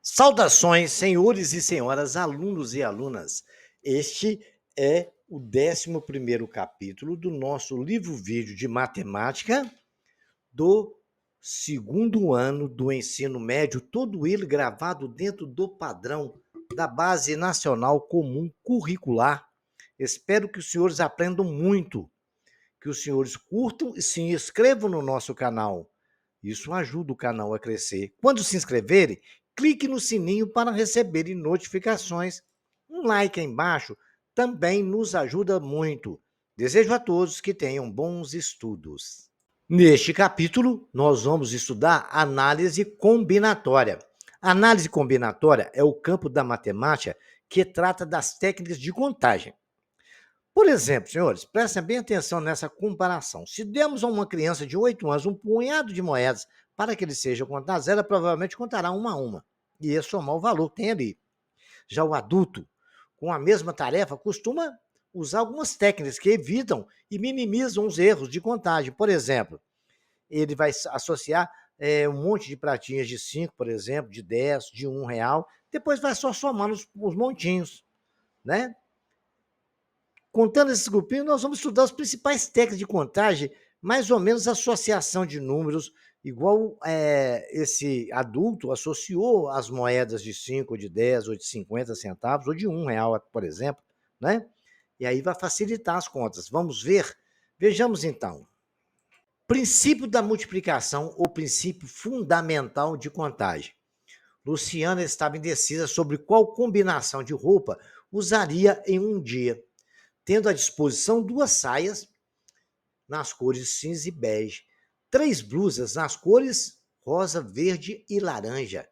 Saudações, senhores e senhoras, alunos e alunas. Este é o 11º capítulo do nosso livro-vídeo de matemática do segundo ano do ensino médio, todo ele gravado dentro do padrão da Base Nacional Comum Curricular. Espero que os senhores aprendam muito, que os senhores curtam e se inscrevam no nosso canal. Isso ajuda o canal a crescer. Quando se inscreverem, clique no sininho para receberem notificações. Um like aí embaixo também nos ajuda muito. Desejo a todos que tenham bons estudos. Neste capítulo, nós vamos estudar análise combinatória. Análise combinatória é o campo da matemática que trata das técnicas de contagem. Por exemplo, senhores, prestem bem atenção nessa comparação. Se demos a uma criança de 8 anos um punhado de moedas para que ele seja contado, ela provavelmente contará uma a uma e ia somar o valor que tem ali. Já o adulto, com a mesma tarefa, costuma usar algumas técnicas que evitam e minimizam os erros de contagem. Por exemplo, ele vai associar um monte de pratinhas de 5, por exemplo, de 10, de R$ 1, depois vai só somando os montinhos, né? Contando esses grupinhos, nós vamos estudar as principais técnicas de contagem, mais ou menos associação de números, igual esse adulto associou as moedas de 5, de 10, ou de 50 centavos, ou de R$ 1, por exemplo, né? E aí vai facilitar as contas. Vamos ver? Vejamos então. Princípio da multiplicação ou princípio fundamental de contagem. Luciana estava indecisa sobre qual combinação de roupa usaria em um dia, tendo à disposição 2 saias nas cores cinza e bege, 3 blusas nas cores rosa, verde e laranja.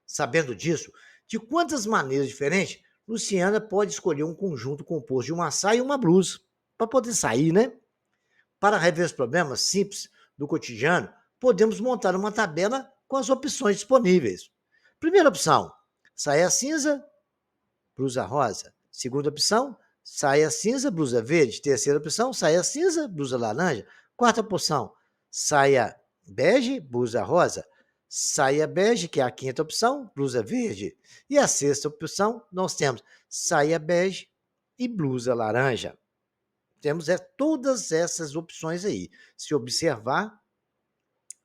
Sabendo disso, de quantas maneiras diferentes, Luciana pode escolher um conjunto composto de uma saia e uma blusa, para poder sair, né? Para rever os problemas simples do cotidiano, podemos montar uma tabela com as opções disponíveis. Primeira opção, saia cinza, blusa rosa. Segunda opção, saia cinza, blusa verde. Terceira opção, saia cinza, blusa laranja. Quarta opção, saia bege, blusa rosa. Saia bege, que é a quinta opção, blusa verde. E a sexta opção, nós temos saia bege e blusa laranja. Temos todas essas opções aí. Se observar,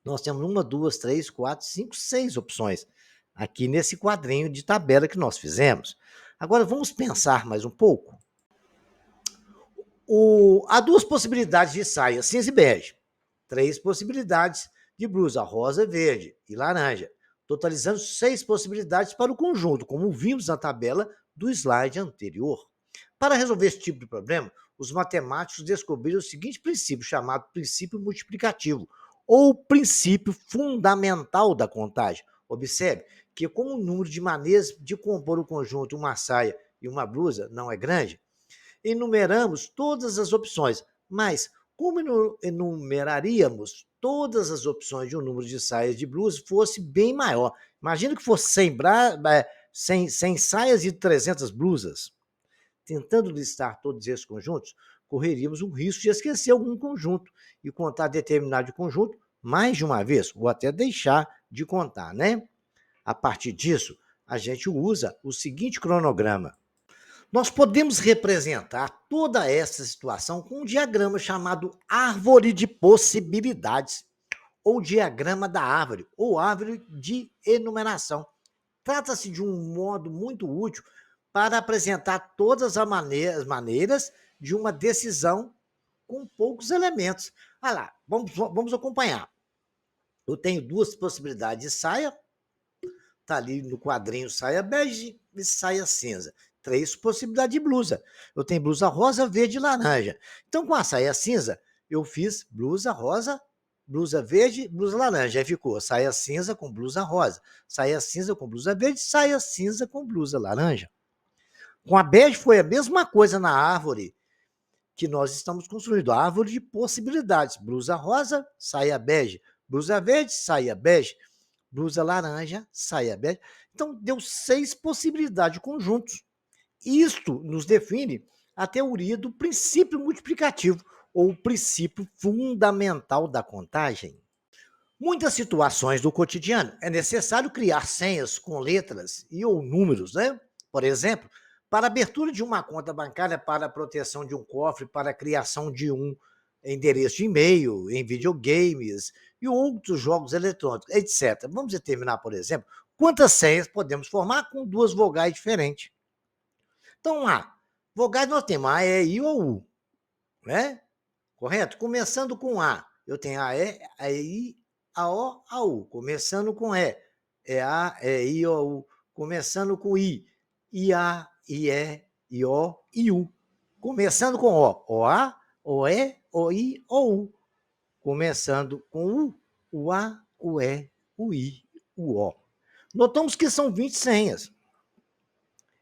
nós temos 1, 2, 3, 4, 5, 6 opções aqui nesse quadrinho de tabela que nós fizemos. Agora, vamos pensar mais um pouco. Há 2 possibilidades de saia, cinza e bege. 3 possibilidades de blusa, rosa, verde e laranja. Totalizando 6 possibilidades para o conjunto, como vimos na tabela do slide anterior. Para resolver esse tipo de problema, os matemáticos descobriram o seguinte princípio, chamado princípio multiplicativo, ou princípio fundamental da contagem. Observe que, como o número de maneiras de compor o conjunto uma saia e uma blusa não é grande, enumeramos todas as opções, mas como enumeraríamos todas as opções de um número de saias de blusa fosse bem maior? Imagina que fosse 100 saias e 300 blusas. Tentando listar todos esses conjuntos, correríamos o risco de esquecer algum conjunto e contar determinado conjunto mais de uma vez, ou até deixar de contar, né? A partir disso, a gente usa o seguinte cronograma. Nós podemos representar toda essa situação com um diagrama chamado árvore de possibilidades, ou diagrama da árvore, ou árvore de enumeração. Trata-se de um modo muito útil para apresentar todas as maneiras de uma decisão com poucos elementos. Olha lá, vamos acompanhar. Eu tenho 2 possibilidades de saia, está ali no quadrinho saia bege e saia cinza. 3 possibilidades de blusa. Eu tenho blusa rosa, verde e laranja. Então, com a saia cinza, eu fiz blusa rosa, blusa verde, blusa laranja. Aí ficou saia cinza com blusa rosa, saia cinza com blusa verde, saia cinza com blusa laranja. Com a bege foi a mesma coisa na árvore que nós estamos construindo, a árvore de possibilidades. Blusa rosa, saia bege. Blusa verde, saia bege. Blusa laranja, saia bege. Então, deu 6 possibilidades de conjuntos. Isto nos define a teoria do princípio multiplicativo, ou o princípio fundamental da contagem. Muitas situações do cotidiano é necessário criar senhas com letras e ou números, né? Por exemplo, para a abertura de uma conta bancária, para a proteção de um cofre, para a criação de um endereço de e-mail, em videogames e outros jogos eletrônicos, etc. Vamos determinar, por exemplo, quantas senhas podemos formar com duas vogais diferentes. Então, lá, vogais nós temos A, E, I ou U, né? Correto? Começando com A, eu tenho a E, a I, a O, a U. Começando com E, é A, é I, O, U. Começando com I, IA, IE, IO, IU. Começando com O, OA, OE, OI, OU. Começando com U, o A, o E, o I, o O. Notamos que são 20 senhas.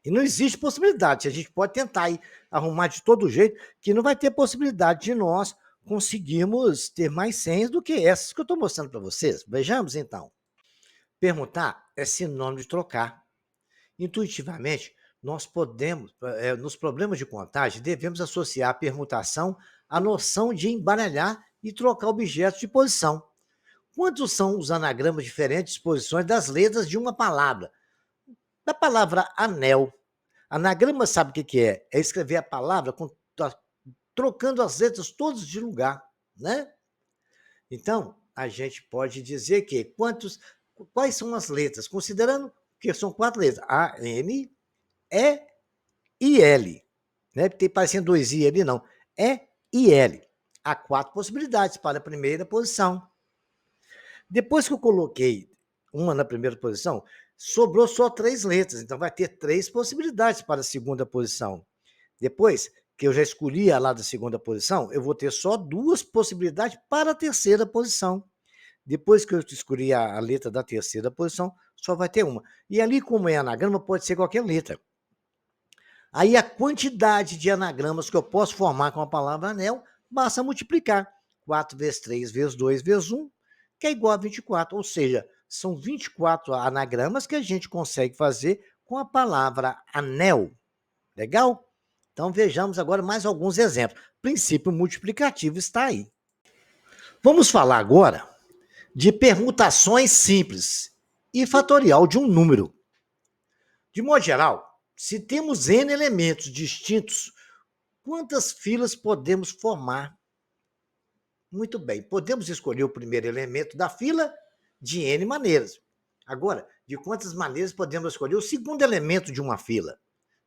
E não existe possibilidade. A gente pode tentar aí arrumar de todo jeito, que não vai ter possibilidade de nós conseguirmos ter mais senhas do que essas que eu estou mostrando para vocês. Vejamos, então. Permutar é sinônimo de trocar. Intuitivamente, nós podemos, nos problemas de contagem, devemos associar a permutação à noção de embaralhar e trocar objetos de posição. Quantos são os anagramas diferentes de posições das letras de uma palavra? Da palavra anel. Anagrama sabe o que é? É escrever a palavra trocando as letras todas de lugar, né? Então, a gente pode dizer que quais são as letras? Considerando que são 4 letras, A, N, E e L. Né? Tem parecendo 2 I ali, não. E e L. Há 4 possibilidades para a primeira posição. Depois que eu coloquei uma na primeira posição, sobrou só 3 letras, então vai ter 3 possibilidades para a segunda posição. Depois que eu já escolhi a lá da segunda posição, eu vou ter só 2 possibilidades para a terceira posição. Depois que eu escolhi a letra da terceira posição, só vai ter uma. E ali, como é anagrama, pode ser qualquer letra. Aí a quantidade de anagramas que eu posso formar com a palavra anel, basta multiplicar. 4 vezes 3 vezes 2 vezes 1, que é igual a 24. Ou seja, são 24 anagramas que a gente consegue fazer com a palavra anel. Legal? Então vejamos agora mais alguns exemplos. O princípio multiplicativo está aí. Vamos falar agora de permutações simples e fatorial de um número. De modo geral, se temos n elementos distintos, quantas filas podemos formar? Muito bem, podemos escolher o primeiro elemento da fila de n maneiras. Agora, de quantas maneiras podemos escolher o segundo elemento de uma fila?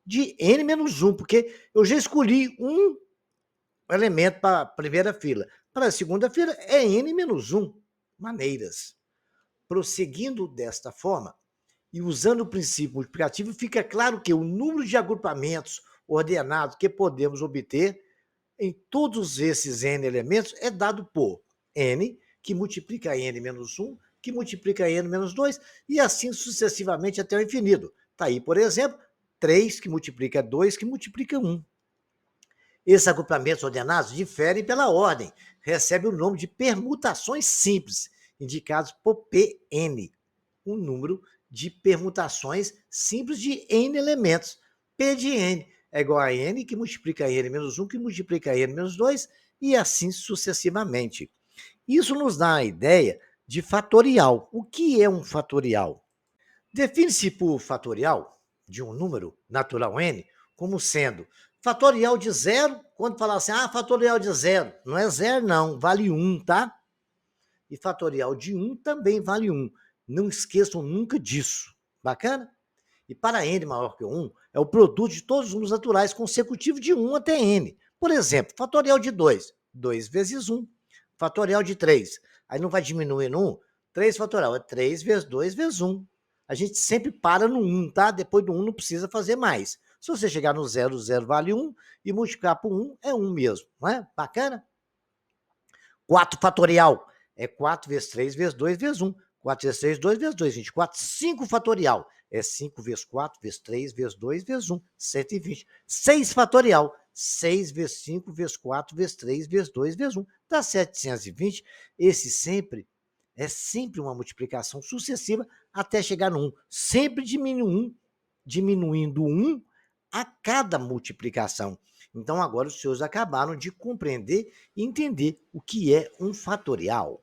De n menos 1, porque eu já escolhi um elemento para a primeira fila. Para a segunda fila é n menos 1 maneiras. Prosseguindo desta forma, e usando o princípio multiplicativo, fica claro que o número de agrupamentos ordenados que podemos obter em todos esses n elementos é dado por n, que multiplica n menos 1, que multiplica n menos 2, e assim sucessivamente até o infinito. Está aí, por exemplo, 3, que multiplica 2, que multiplica 1. Esses agrupamentos ordenados diferem pela ordem, recebem o nome de permutações simples, indicados por Pn, um número de permutações simples de n elementos. P de n é igual a n, que multiplica n menos 1, que multiplica n menos 2, e assim sucessivamente. Isso nos dá a ideia de fatorial. O que é um fatorial? Define-se por fatorial de um número natural n como sendo fatorial de zero, quando falar assim, fatorial de zero, não é zero não, vale 1, tá? E fatorial de 1 também vale 1. Não esqueçam nunca disso. Bacana? E para n maior que 1, é o produto de todos os números naturais consecutivos de 1 até n. Por exemplo, fatorial de 2, 2 vezes 1. Fatorial de 3, aí não vai diminuindo 1, 3 fatorial, é 3 vezes 2 vezes 1. A gente sempre para no 1, tá? Depois do 1 não precisa fazer mais. Se você chegar no 0, 0 vale 1, e multiplicar por 1 é 1 mesmo, não é? Bacana? 4 fatorial é 4 vezes 3 vezes 2 vezes 1. 4 vezes 3, 2 vezes 2, 24. 5 fatorial é 5 vezes 4 vezes 3 vezes 2 vezes 1, 120. 6 fatorial, 6 vezes 5 vezes 4 vezes 3 vezes 2 vezes 1, dá 720. Esse sempre é sempre uma multiplicação sucessiva até chegar no 1. Sempre diminuindo 1 a cada multiplicação. Então, agora os senhores acabaram de compreender e entender o que é um fatorial.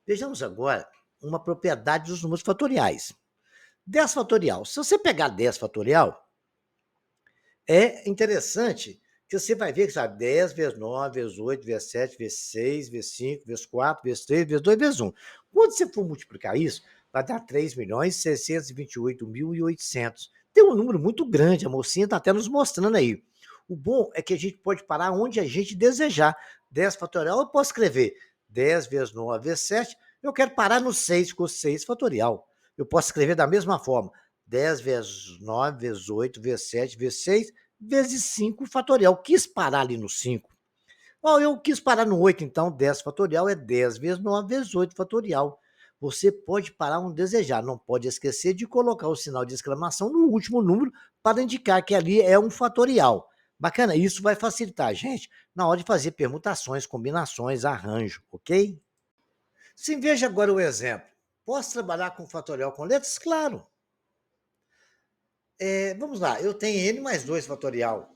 Vejamos agora uma propriedade dos números fatoriais. 10 fatorial. Se você pegar 10 fatorial, é interessante que você vai ver que sabe 10 vezes 9, vezes 8, vezes 7, vezes 6, vezes 5, vezes 4, vezes 3, vezes 2, vezes 1. Quando você for multiplicar isso, vai dar 3.628.800. Tem um número muito grande, a mocinha está até nos mostrando aí. O bom é que a gente pode parar onde a gente desejar. 10 fatorial, eu posso escrever 10 vezes 9 vezes 7, eu quero parar no 6, ficou 6 fatorial. Eu posso escrever da mesma forma, 10 vezes 9, vezes 8, vezes 7, vezes 6, vezes 5 fatorial. Quis parar ali no 5. Bom, eu quis parar no 8, então 10 fatorial é 10 vezes 9 vezes 8 fatorial. Você pode parar onde desejar, não pode esquecer de colocar o sinal de exclamação no último número para indicar que ali é um fatorial. Bacana, isso vai facilitar a gente na hora de fazer permutações, combinações, arranjo, ok? Sim, veja agora o exemplo. Posso trabalhar com fatorial com letras? Claro. Vamos lá, eu tenho n mais 2 fatorial.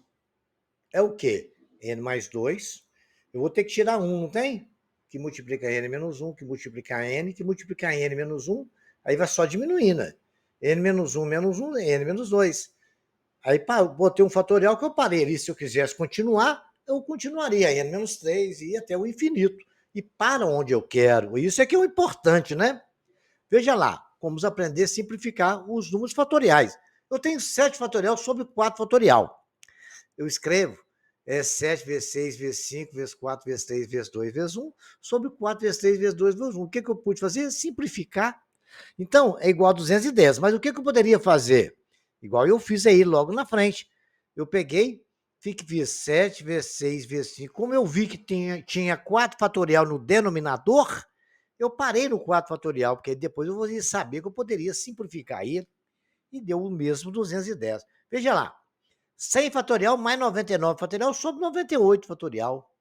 É o quê? N mais 2. Eu vou ter que tirar 1, não tem? Que multiplica n menos 1, que multiplica n, que multiplica n menos 1. Aí vai só diminuindo. Né? N menos 1 menos 1, n menos 2. Aí botei um fatorial que eu parei ali. Se eu quisesse continuar, eu continuaria. N menos 3 e até o infinito. E para onde eu quero. Isso é que é o importante, né? Veja lá, vamos aprender a simplificar os números fatoriais. Eu tenho 7 fatorial sobre 4 fatorial. Eu escrevo 7 vezes 6 vezes 5 vezes 4 vezes 3 vezes 2 vezes 1 sobre 4 vezes 3 vezes 2 vezes 1. O que eu pude fazer? Simplificar. Então, é igual a 210. Mas o que eu poderia fazer? Igual eu fiz aí logo na frente. Eu peguei, fiz 7 vezes 6 vezes 5. Como eu vi que tinha 4 fatorial no denominador, eu parei no 4 fatorial, porque depois eu vou saber que eu poderia simplificar ele e deu o mesmo 210. Veja lá, 100 fatorial mais 99 fatorial sobre 98 fatorial.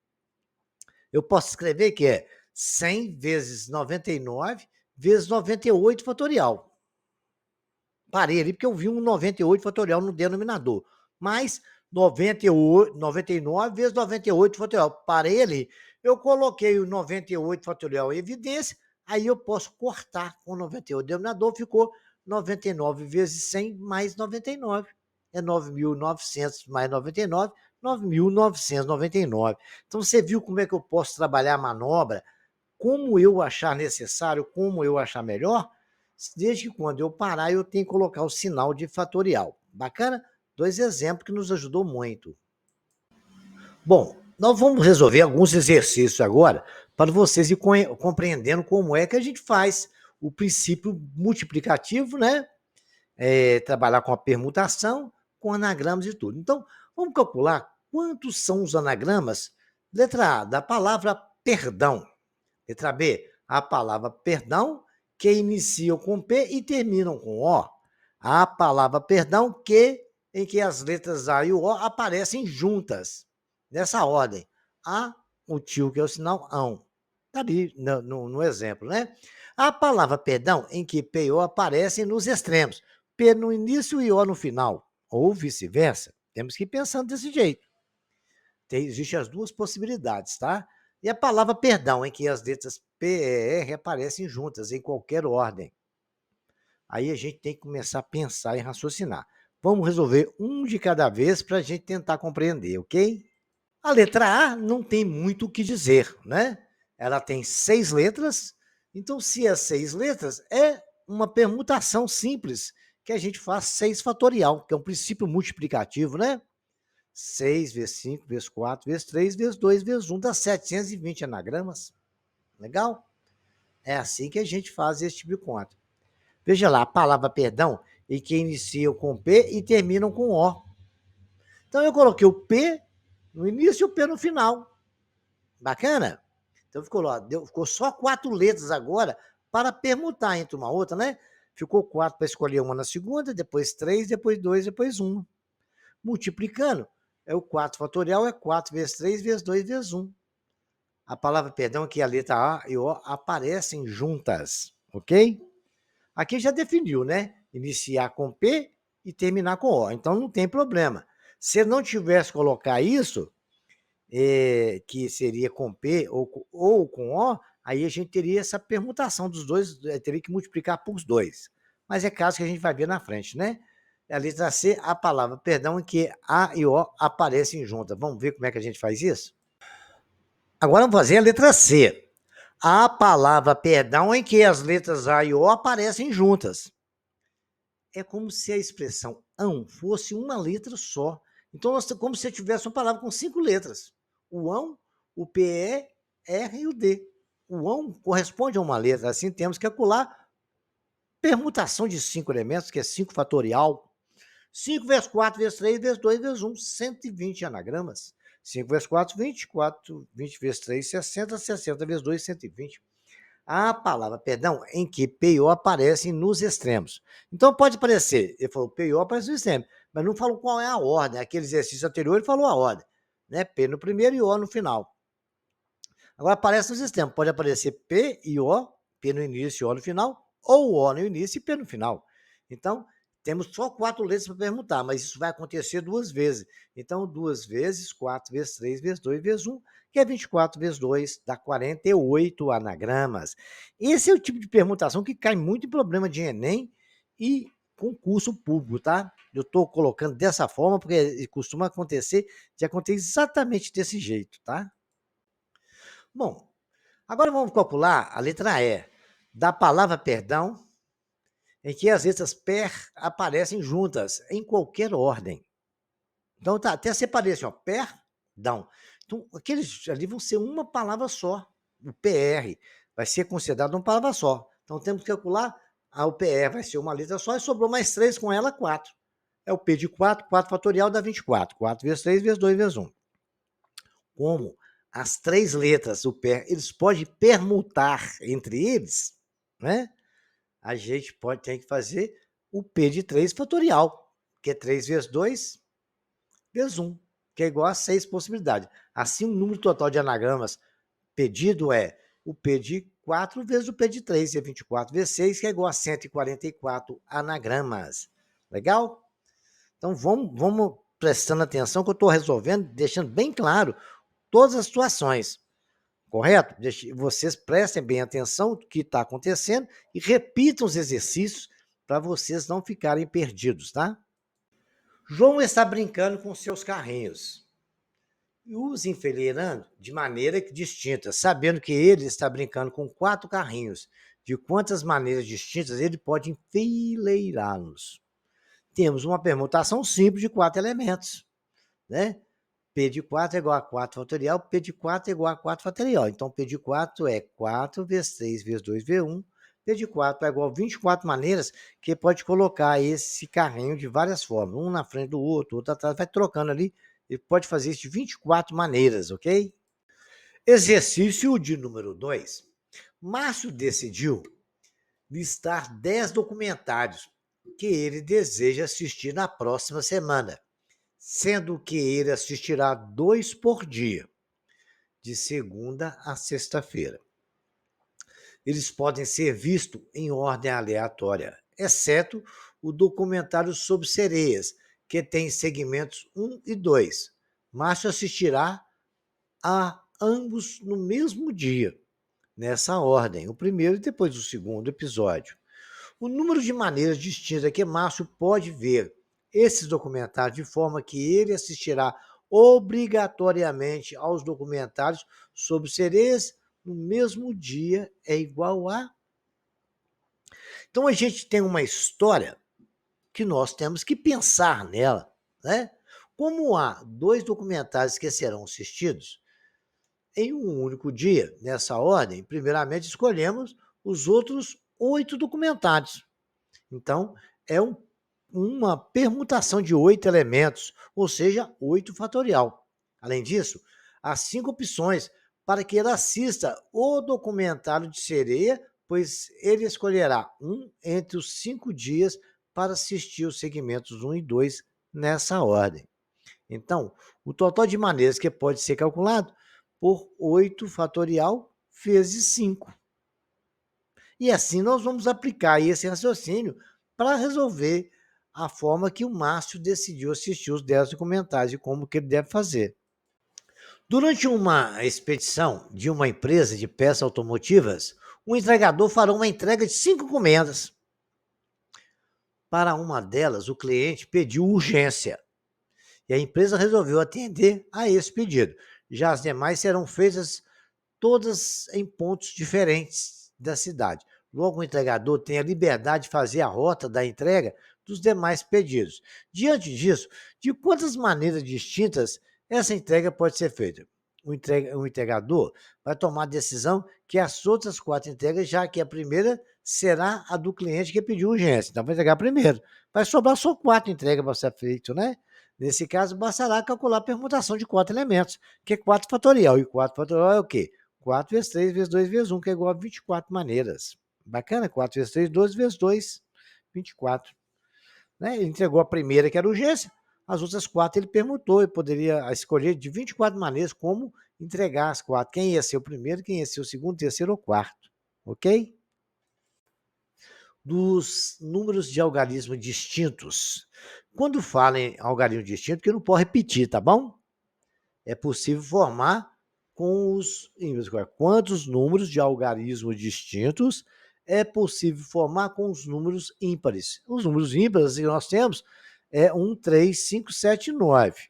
Eu posso escrever que é 100 vezes 99 vezes 98 fatorial. Parei ali porque eu vi um 98 fatorial no denominador. Mais 99 vezes 98 fatorial. Parei ali. Eu coloquei o 98 fatorial em evidência, aí eu posso cortar com 98. O denominador ficou 99 vezes 100 mais 99. É 9.900 mais 99, 9.999. Então, você viu como é que eu posso trabalhar a manobra, como eu achar necessário, como eu achar melhor, desde que quando eu parar, eu tenho que colocar o sinal de fatorial. Bacana? 2 exemplos que nos ajudou muito. Bom, nós vamos resolver alguns exercícios agora para vocês ir compreendendo como é que a gente faz o princípio multiplicativo, né? Trabalhar com a permutação, com anagramas e tudo. Então, vamos calcular quantos são os anagramas. Letra A, da palavra perdão. Letra B, a palavra perdão, que iniciam com P e terminam com O. A palavra perdão, em que as letras A e o O aparecem juntas, nessa ordem. A, o tio, que é o sinal ão. Está ali no exemplo, né? A palavra perdão, em que P e O aparecem nos extremos. P no início e O no final. Ou vice-versa. Temos que ir pensando desse jeito. Existem as duas possibilidades, tá? E a palavra perdão, em que as letras P e R aparecem juntas, em qualquer ordem. Aí a gente tem que começar a pensar e raciocinar. Vamos resolver um de cada vez para a gente tentar compreender, ok? A letra A não tem muito o que dizer, né? Ela tem 6 letras, então se é 6 letras, é uma permutação simples, que a gente faz 6 fatorial, que é um princípio multiplicativo, né? 6 vezes 5 vezes 4 vezes 3 vezes 2 vezes 1 dá 720 anagramas. Legal? É assim que a gente faz esse tipo de conta. Veja lá, a palavra perdão, e que iniciam com P e terminam com O. Então eu coloquei o P no início e o P no final. Bacana? Então ficou lá, ficou só 4 letras agora para permutar entre uma outra, né? Ficou 4 para escolher uma na segunda, depois 3, depois 2, depois 1. Multiplicando, o 4 fatorial é 4 vezes 3 vezes 2 vezes 1. A palavra perdão aqui, a letra A e O aparecem juntas, ok? Aqui já definiu, né? Iniciar com P e terminar com O, então não tem problema. Se eu não tivesse colocar isso, que seria com P ou com O, Aí a gente teria essa permutação dos dois, teria que multiplicar por 2. Mas é caso que a gente vai ver na frente, né? A letra C, a palavra perdão, em que A e O aparecem juntas. Vamos ver como é que a gente faz isso? Agora vamos fazer a letra C. A palavra perdão em que as letras A e O aparecem juntas. É como se a expressão ão fosse uma letra só. Então, como se tivesse uma palavra com 5 letras. O ão, o PE, R e o D. O ão corresponde a uma letra. Assim, temos que calcular permutação de 5 elementos, que é 5 fatorial. 5 vezes 4 vezes 3 vezes 2 vezes 1, 120 anagramas. 5 vezes 4, 24. 20 vezes 3, 60. 60 vezes 2, 120. A palavra perdão em que P e O aparecem nos extremos. Então pode aparecer, ele falou P e O aparece no extremo, mas não falou qual é a ordem. Aquele exercício anterior ele falou a ordem, né? P no primeiro e O no final. Agora aparece nos extremos, pode aparecer P e O, P no início e O no final, ou O no início e P no final. Então, temos só 4 letras para permutar, mas isso vai acontecer 2 vezes. Então, 2 vezes 4 vezes 3 vezes 2 vezes 1, que é 24 vezes 2, dá 48 anagramas. Esse é o tipo de permutação que cai muito em problema de Enem e concurso público, tá? Eu estou colocando dessa forma porque costuma acontecer, de acontecer exatamente desse jeito, tá? Bom, agora vamos calcular a letra E da palavra perdão, em que as letras per aparecem juntas, em qualquer ordem. Então, tá, até separei assim, ó, perdão. Então, aqueles ali vão ser uma palavra só. O PR vai ser considerado uma palavra só. Então, temos que calcular, o PR vai ser uma letra só e sobrou mais 3 com ela, 4. É o P de 4, 4 fatorial dá 24. 4 vezes 3 vezes 2 vezes 1. Como as 3 letras, o per, eles podem permutar entre eles, né? A gente tem que fazer o P de 3 fatorial, que é 3 vezes 2 vezes 1, que é igual a 6 possibilidades. Assim, o número total de anagramas pedido é o P de 4 vezes o P de 3, que é 24 vezes 6, que é igual a 144 anagramas. Legal? Então, vamos prestando atenção que eu estou resolvendo, deixando bem claro todas as situações. Correto? Vocês prestem bem atenção no que está acontecendo e repitam os exercícios para vocês não ficarem perdidos, tá? João está brincando com seus carrinhos e os enfileirando de maneira distinta, sabendo que ele está brincando com 4 carrinhos. De quantas maneiras distintas ele pode enfileirá-los? Temos uma permutação simples de 4 elementos, né? P de 4 é igual a 4 fatorial, P de 4 é igual a 4 fatorial. Então, P de 4 é 4 vezes 3 vezes 2 vezes 1. P de 4 é igual a 24 maneiras que pode colocar esse carrinho de várias formas. Um na frente do outro, outro atrás, vai trocando ali. Ele pode fazer isso de 24 maneiras, ok? Exercício de número 2. Márcio decidiu listar 10 documentários que ele deseja assistir na próxima semana, sendo que ele assistirá 2 por dia, de segunda a sexta-feira. Eles podem ser vistos em ordem aleatória, exceto o documentário sobre sereias, que tem segmentos 1 e 2. Márcio assistirá a ambos no mesmo dia, nessa ordem, o primeiro e depois o segundo episódio. O número de maneiras distintas que Márcio pode ver esses documentários de forma que ele assistirá obrigatoriamente aos documentários sobre sereias no mesmo dia é igual a... Então a gente tem uma história que nós temos que pensar nela, né? Como há 2 documentários que serão assistidos em um único dia, nessa ordem, primeiramente escolhemos os outros 8 documentários. Então, é uma permutação de 8 elementos, ou seja, 8 fatorial. Além disso, há 5 opções para que ele assista o documentário de sereia, pois ele escolherá um entre os 5 dias para assistir os segmentos 1 e 2 nessa ordem. Então, o total de maneiras que pode ser calculado por 8 fatorial vezes 5. E assim nós vamos aplicar esse raciocínio para resolver a forma que o Márcio decidiu assistir os 10 documentários e como que ele deve fazer. Durante uma expedição de uma empresa de peças automotivas, um entregador fará uma entrega de 5 encomendas. Para uma delas, o cliente pediu urgência e a empresa resolveu atender a esse pedido. Já as demais serão feitas todas em pontos diferentes da cidade. Logo, o entregador tem a liberdade de fazer a rota da entrega dos demais pedidos. Diante disso, de quantas maneiras distintas essa entrega pode ser feita? O entregador vai tomar a decisão que as outras 4 entregas, já que a primeira será a do cliente que pediu urgência. Então, vai entregar primeiro. Vai sobrar só 4 entregas para ser feito, né? Nesse caso, bastará calcular a permutação de 4 elementos, que é 4 fatorial. E 4 fatorial é o quê? 4 vezes 3 vezes 2 vezes 1, que é igual a 24 maneiras. Bacana? 4 vezes 3, 12 vezes 2, 24. Né? Ele entregou a primeira, que era urgência, as outras 4 ele permutou, ele poderia escolher de 24 maneiras como entregar as 4. Quem ia ser o primeiro, quem ia ser o segundo, terceiro ou quarto. Ok? Dos números de algarismo distintos. Quando fala em algarismo distinto, que eu não posso repetir, tá bom? É possível formar com os ímãs. Quantos números de algarismos distintos é possível formar com os números ímpares? Os números ímpares que nós temos é 1, 3, 5, 7 e 9.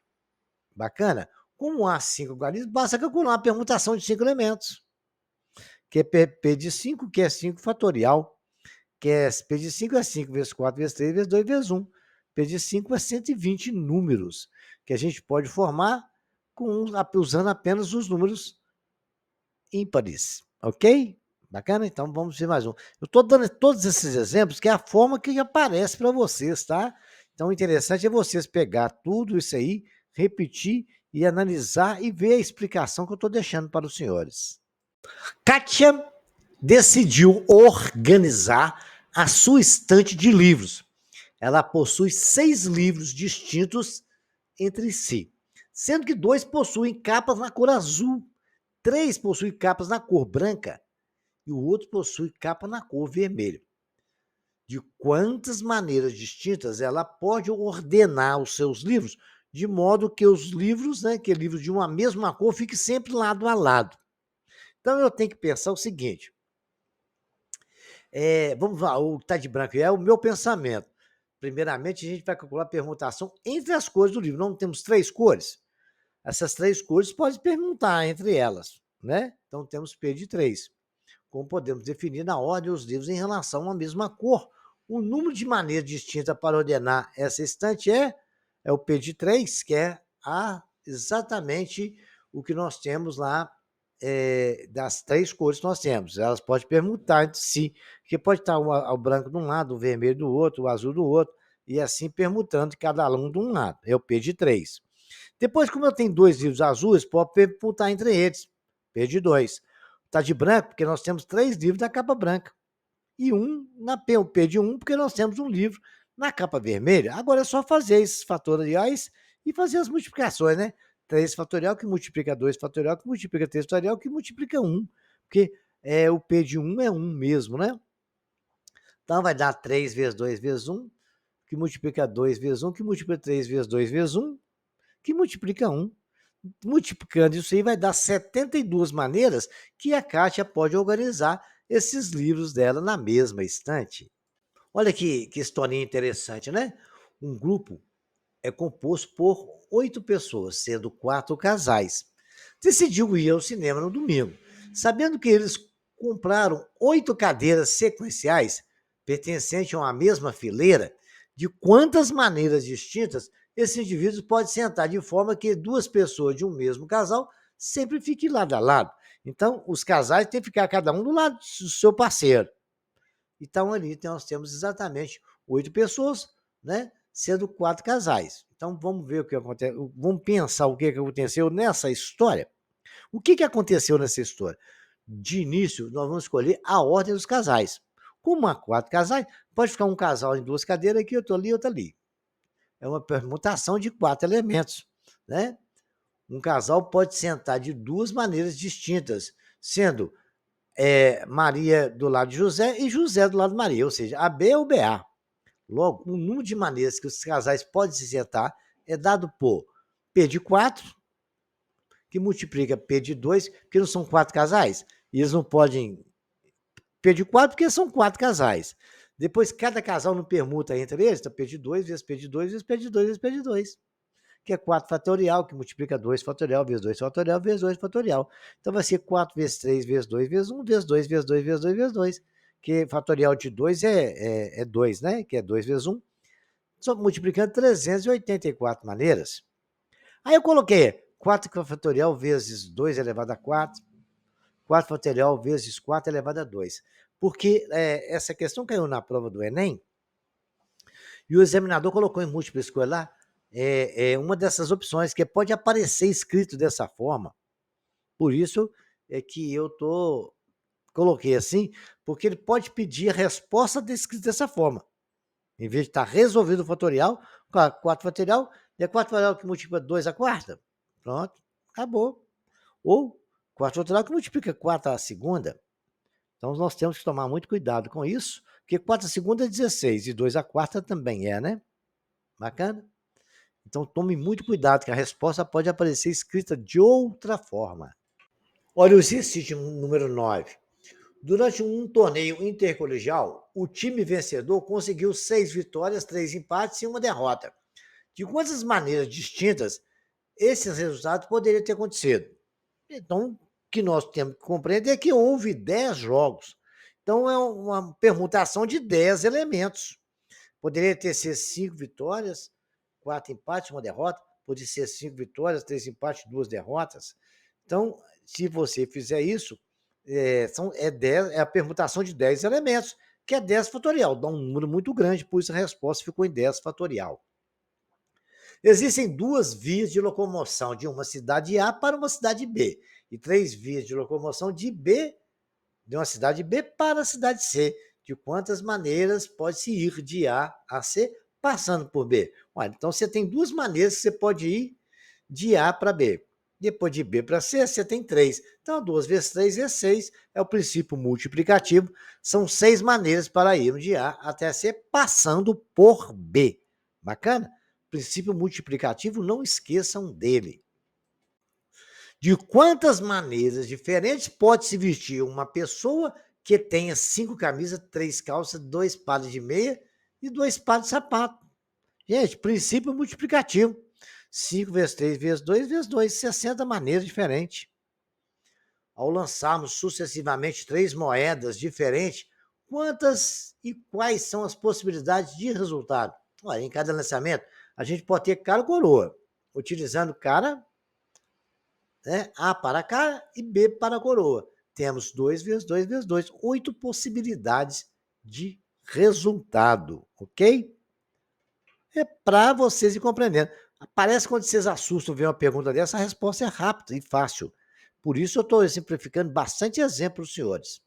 Bacana? Como há 5 algarismos, basta calcular uma permutação de 5 elementos. Que é P de 5, que é 5 fatorial. Que é P de 5 é 5 vezes 4 vezes 3 vezes 2 vezes 1. P de 5 é 120 números que a gente pode formar usando apenas os números ímpares, ok? Bacana? Então vamos ver mais um. Eu estou dando todos esses exemplos, que é a forma que aparece para vocês, tá? Então o interessante é vocês pegar tudo isso aí, repetir e analisar e ver a explicação que eu estou deixando para os senhores. Kátia decidiu organizar a sua estante de livros. Ela possui 6 livros distintos entre si, sendo que 2 possuem capas na cor azul, 3 possuem capas na cor branca e o outro possui capa na cor vermelha. De quantas maneiras distintas ela pode ordenar os seus livros, de modo que os livros, né, que livros de uma mesma cor, fiquem sempre lado a lado. Então eu tenho que pensar o seguinte: vamos lá, o que está de branco é o meu pensamento. Primeiramente, a gente vai calcular a permutação entre as cores do livro. Não temos 3 cores? Essas 3 cores podem permutar entre elas, né? Então temos P de 3. Como podemos definir na ordem os livros em relação a uma mesma cor. O número de maneiras distintas para ordenar essa estante é o P de 3, que é exatamente o que nós temos lá das 3 cores que nós temos. Elas podem permutar entre si, porque pode estar o branco de um lado, o vermelho do outro, o azul do outro, e assim permutando cada um de um lado. É o P de 3. Depois, como eu tenho 2 livros azuis, pode permutar entre eles. P de 2. Está de branco, porque nós temos 3 livros da capa branca. E o P de 1, porque nós temos um livro na capa vermelha. Agora é só fazer esses fatoriais e fazer as multiplicações, né? 3 fatorial que multiplica 2 fatorial, que multiplica 3 fatorial, que multiplica 1. Porque o P de 1 é 1 mesmo, né? Então vai dar 3 vezes 2 vezes 1, que multiplica 2 vezes 1, que multiplica 3 vezes 2 vezes 1, que multiplica 1. Multiplicando isso aí vai dar 72 maneiras que a Kátia pode organizar esses livros dela na mesma estante. Olha que historinha interessante, né? Um grupo é composto por 8 pessoas, sendo 4 casais. Decidiu ir ao cinema no domingo, sabendo que eles compraram 8 cadeiras sequenciais pertencentes a uma mesma fileira. De quantas maneiras distintas esses indivíduos podem sentar de forma que 2 pessoas de um mesmo casal sempre fiquem lado a lado. Então, os casais têm que ficar cada um do lado do seu parceiro. Então, ali nós temos exatamente 8 pessoas, né? Sendo 4 casais. Então, vamos ver o que acontece. Vamos pensar o que aconteceu nessa história. O que aconteceu nessa história? De início, nós vamos escolher a ordem dos casais. Como há 4 casais, pode ficar um casal em 2 cadeiras aqui, outro ali, outro ali. É uma permutação de 4 elementos, né? Um casal pode sentar de 2 maneiras distintas, sendo Maria do lado de José e José do lado de Maria, ou seja, AB ou BA. Logo, o número de maneiras que os casais podem se sentar é dado por P de 4, que multiplica P de 2, porque não são 4 casais. E eles não podem P de 4 porque são 4 casais. Depois, cada casal não permuta entre eles, então P de 2 vezes P de 2 vezes P de 2 vezes P de 2, que é 4 fatorial, que multiplica 2 fatorial vezes 2 fatorial vezes 2 fatorial. Então vai ser 4 vezes 3 vezes 2 vezes 1 vezes 2 vezes 2 vezes 2 vezes 2, que fatorial de 2 é 2, né? Que é 2 vezes 1. Só multiplicando 384 maneiras. Aí eu coloquei 4 fatorial vezes 2 elevado a 4, 4 fatorial vezes 4 elevado a 2. Porque essa questão caiu na prova do Enem, e o examinador colocou em múltipla escolha lá uma dessas opções, que pode aparecer escrito dessa forma. Por isso é que eu coloquei assim, porque ele pode pedir a resposta escrita dessa forma. Em vez de estar resolvido o fatorial, 4 fatorial, é 4 fatorial que multiplica 2 a quarta. Pronto, acabou. Ou 4 fatorial que multiplica 4 a segunda. Então, nós temos que tomar muito cuidado com isso, porque 4 a segunda é 16 e 2 a quarta também né? Bacana? Então, tome muito cuidado, que a resposta pode aparecer escrita de outra forma. Olha o exercício número 9. Durante um torneio intercolegial, o time vencedor conseguiu 6 vitórias, 3 empates e 1 derrota. De quantas maneiras distintas esses resultados poderiam ter acontecido? Então, o que nós temos que compreender é que houve 10 jogos. Então, é uma permutação de 10 elementos. Poderia ter sido 5 vitórias, 4 empates, 1 derrota. Poderia ser 5 vitórias, 3 empates, 2 derrotas. Então, se você fizer isso, é a permutação de 10 elementos, que é 10 fatorial. Dá um número muito grande, por isso a resposta ficou em 10 fatorial. Existem 2 vias de locomoção de uma cidade A para uma cidade B, e 3 vias de locomoção de uma cidade B para a cidade C. De quantas maneiras pode-se ir de A a C passando por B? Olha, então você tem 2 maneiras que você pode ir de A para B. Depois de B para C, você tem 3. Então, 2 vezes 3 é 6. É o princípio multiplicativo. São 6 maneiras para irmos de A até C, passando por B. Bacana? Princípio multiplicativo, não esqueçam dele. De quantas maneiras diferentes pode se vestir uma pessoa que tenha 5 camisas, 3 calças, 2 pares de meia e 2 pares de sapato? Gente, princípio multiplicativo. 5 vezes 3 vezes 2 vezes 2, 60 maneiras diferentes. Ao lançarmos sucessivamente 3 moedas diferentes, quantas e quais são as possibilidades de resultado? Olha, em cada lançamento, a gente pode ter cara ou coroa, utilizando cara, A para cara e B para coroa. Temos 2 vezes 2 vezes 2, 8 possibilidades de resultado, ok? É para vocês ir compreendendo. Parece que quando vocês assustam ver uma pergunta dessa, a resposta é rápida e fácil. Por isso eu estou simplificando bastante exemplo para os senhores.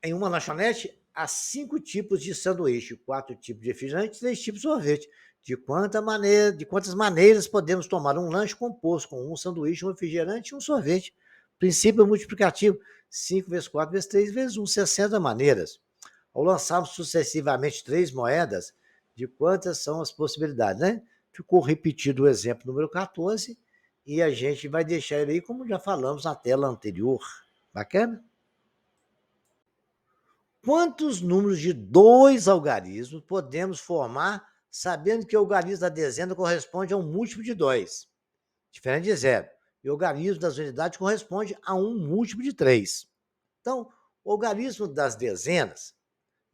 Em uma lanchonete, há 5 tipos de sanduíche, 4 tipos de refrigerante, 3 tipos de sorvete. De quantas maneiras podemos tomar um lanche composto com um sanduíche, um refrigerante e um sorvete? Princípio multiplicativo: 5 vezes 4 vezes 3 vezes 1, 60 maneiras. Ao lançarmos sucessivamente 3 moedas, de quantas são as possibilidades, né? Ficou repetido o exemplo número 14 e a gente vai deixar ele aí, como já falamos na tela anterior. Bacana? Quantos números de 2 algarismos podemos formar sabendo que o algarismo da dezena corresponde a um múltiplo de 2, diferente de 0, e o algarismo das unidades corresponde a um múltiplo de 3. Então, o algarismo das dezenas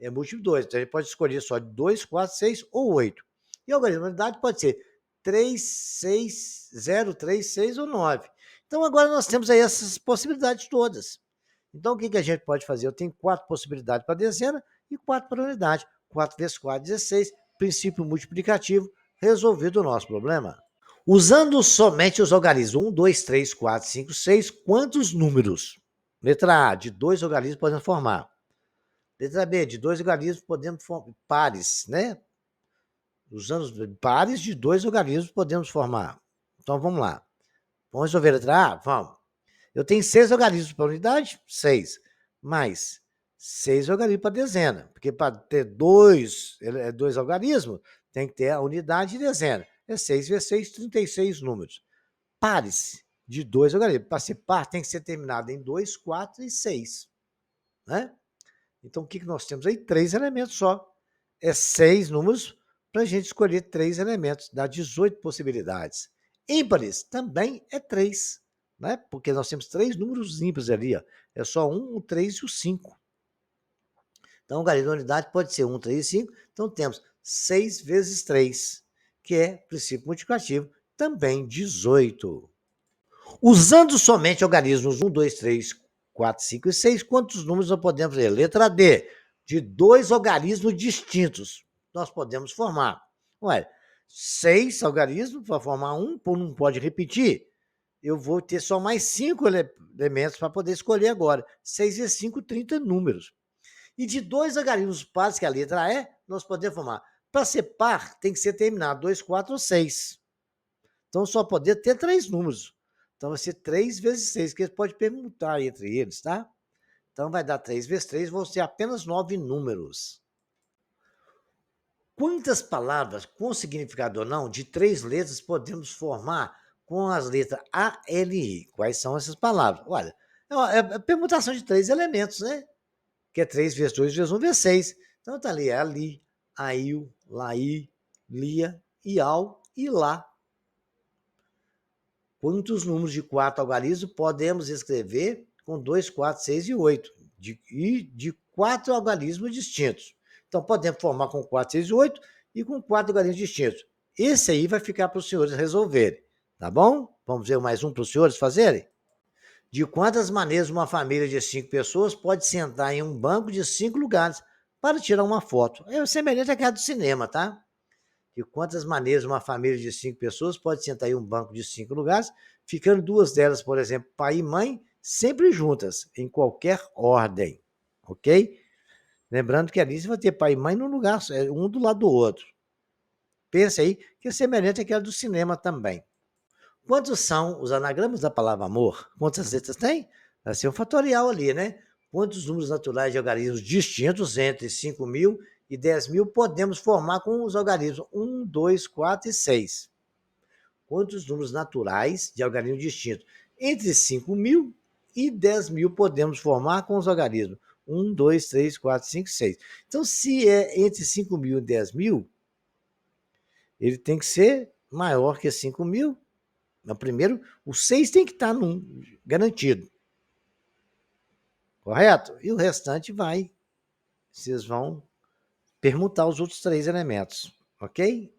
é múltiplo de 2, então a gente pode escolher só 2, 4, 6 ou 8. E o algarismo da unidade pode ser 3, 6, 0, 3, 6 ou 9. Então, agora nós temos aí essas possibilidades todas. Então, o que a gente pode fazer? Eu tenho 4 possibilidades para a dezena e 4 para a unidade. 4 vezes 4, 16. Princípio multiplicativo, resolvido o nosso problema. Usando somente os algarismos 1, 2, 3, 4, 5, 6, quantos números? Letra A, de 2 algarismos podemos formar. Letra B, de 2 algarismos podemos formar pares, né? Usando pares de 2 algarismos podemos formar. Então, vamos lá. Vamos resolver a letra A? Vamos. Eu tenho 6 algarismos para a unidade, 6, mais 6 algarismos para a dezena, porque para ter 2 algarismos, tem que ter a unidade e dezena. É 6 vezes 6, 36 números. pares de 2 algarismos. Para ser par, tem que ser terminado em 2, 4 e 6. Né? Então, o que nós temos aí? 3 elementos só. É 6 números para a gente escolher 3 elementos. Dá 18 possibilidades. Ímpares também é 3. Né? Porque nós temos 3 números ímpares ali. Ó. É só 1, o 3 e o 5. Então, o algarismo da unidade pode ser 1, 3 e 5. Então, temos 6 vezes 3, que é princípio multiplicativo, também 18. Usando somente algarismos 1, 2, 3, 4, 5 e 6, quantos números nós podemos ver? Letra D, de 2 algarismos distintos, nós podemos formar. Ué, 6 algarismos para formar um, não pode repetir. Eu vou ter só mais 5 elementos para poder escolher agora. 6 vezes 5, 30 números. E de 2 algarismos pares, que é a letra E, nós podemos formar. Para ser par, tem que ser terminado 2, 4 ou 6. Então, só poder ter 3 números. Então, vai ser 3 vezes 6, que pode permutar entre eles, tá? Então, vai dar 3 vezes 3, vão ser apenas 9 números. Quantas palavras com significado ou não de 3 letras podemos formar com as letras A, L e I? Quais são essas palavras? Olha, é a permutação de 3 elementos, né? Que é 3 vezes 2 vezes 1 vezes 6. Então, tá ali, é ali, aiu, lai, lia, iau e lá. Quantos números de 4 algarismos podemos escrever com 2, 4, 6 e 8? De 4 algarismos distintos. Então, podemos formar com 4, 6 e 8 e com 4 algarismos distintos. Esse aí vai ficar para os senhores resolverem, tá bom? Vamos ver mais um para os senhores fazerem? De quantas maneiras uma família de 5 pessoas pode sentar em um banco de 5 lugares para tirar uma foto? É semelhante àquela do cinema, tá? De quantas maneiras uma família de 5 pessoas pode sentar em um banco de 5 lugares, ficando 2 delas, por exemplo, pai e mãe, sempre juntas, em qualquer ordem, ok? Lembrando que ali você vai ter pai e mãe num lugar, um do lado do outro. Pensa aí que é semelhante àquela do cinema também. Quantos são os anagramas da palavra amor? Quantas letras tem? Vai ser um fatorial ali, né? Quantos números naturais de algarismos distintos entre 5.000 e 10.000 podemos formar com os algarismos 1, 2, 4 e 6? Quantos números naturais de algarismos distintos entre 5.000 e 10.000 podemos formar com os algarismos 1, 2, 3, 4, 5, 6? Então, se é entre 5.000 e 10.000, ele tem que ser maior que 5.000. No primeiro, o 6 tem que estar garantido. Correto? E o restante vai. Vocês vão permutar os outros 3 elementos. Ok?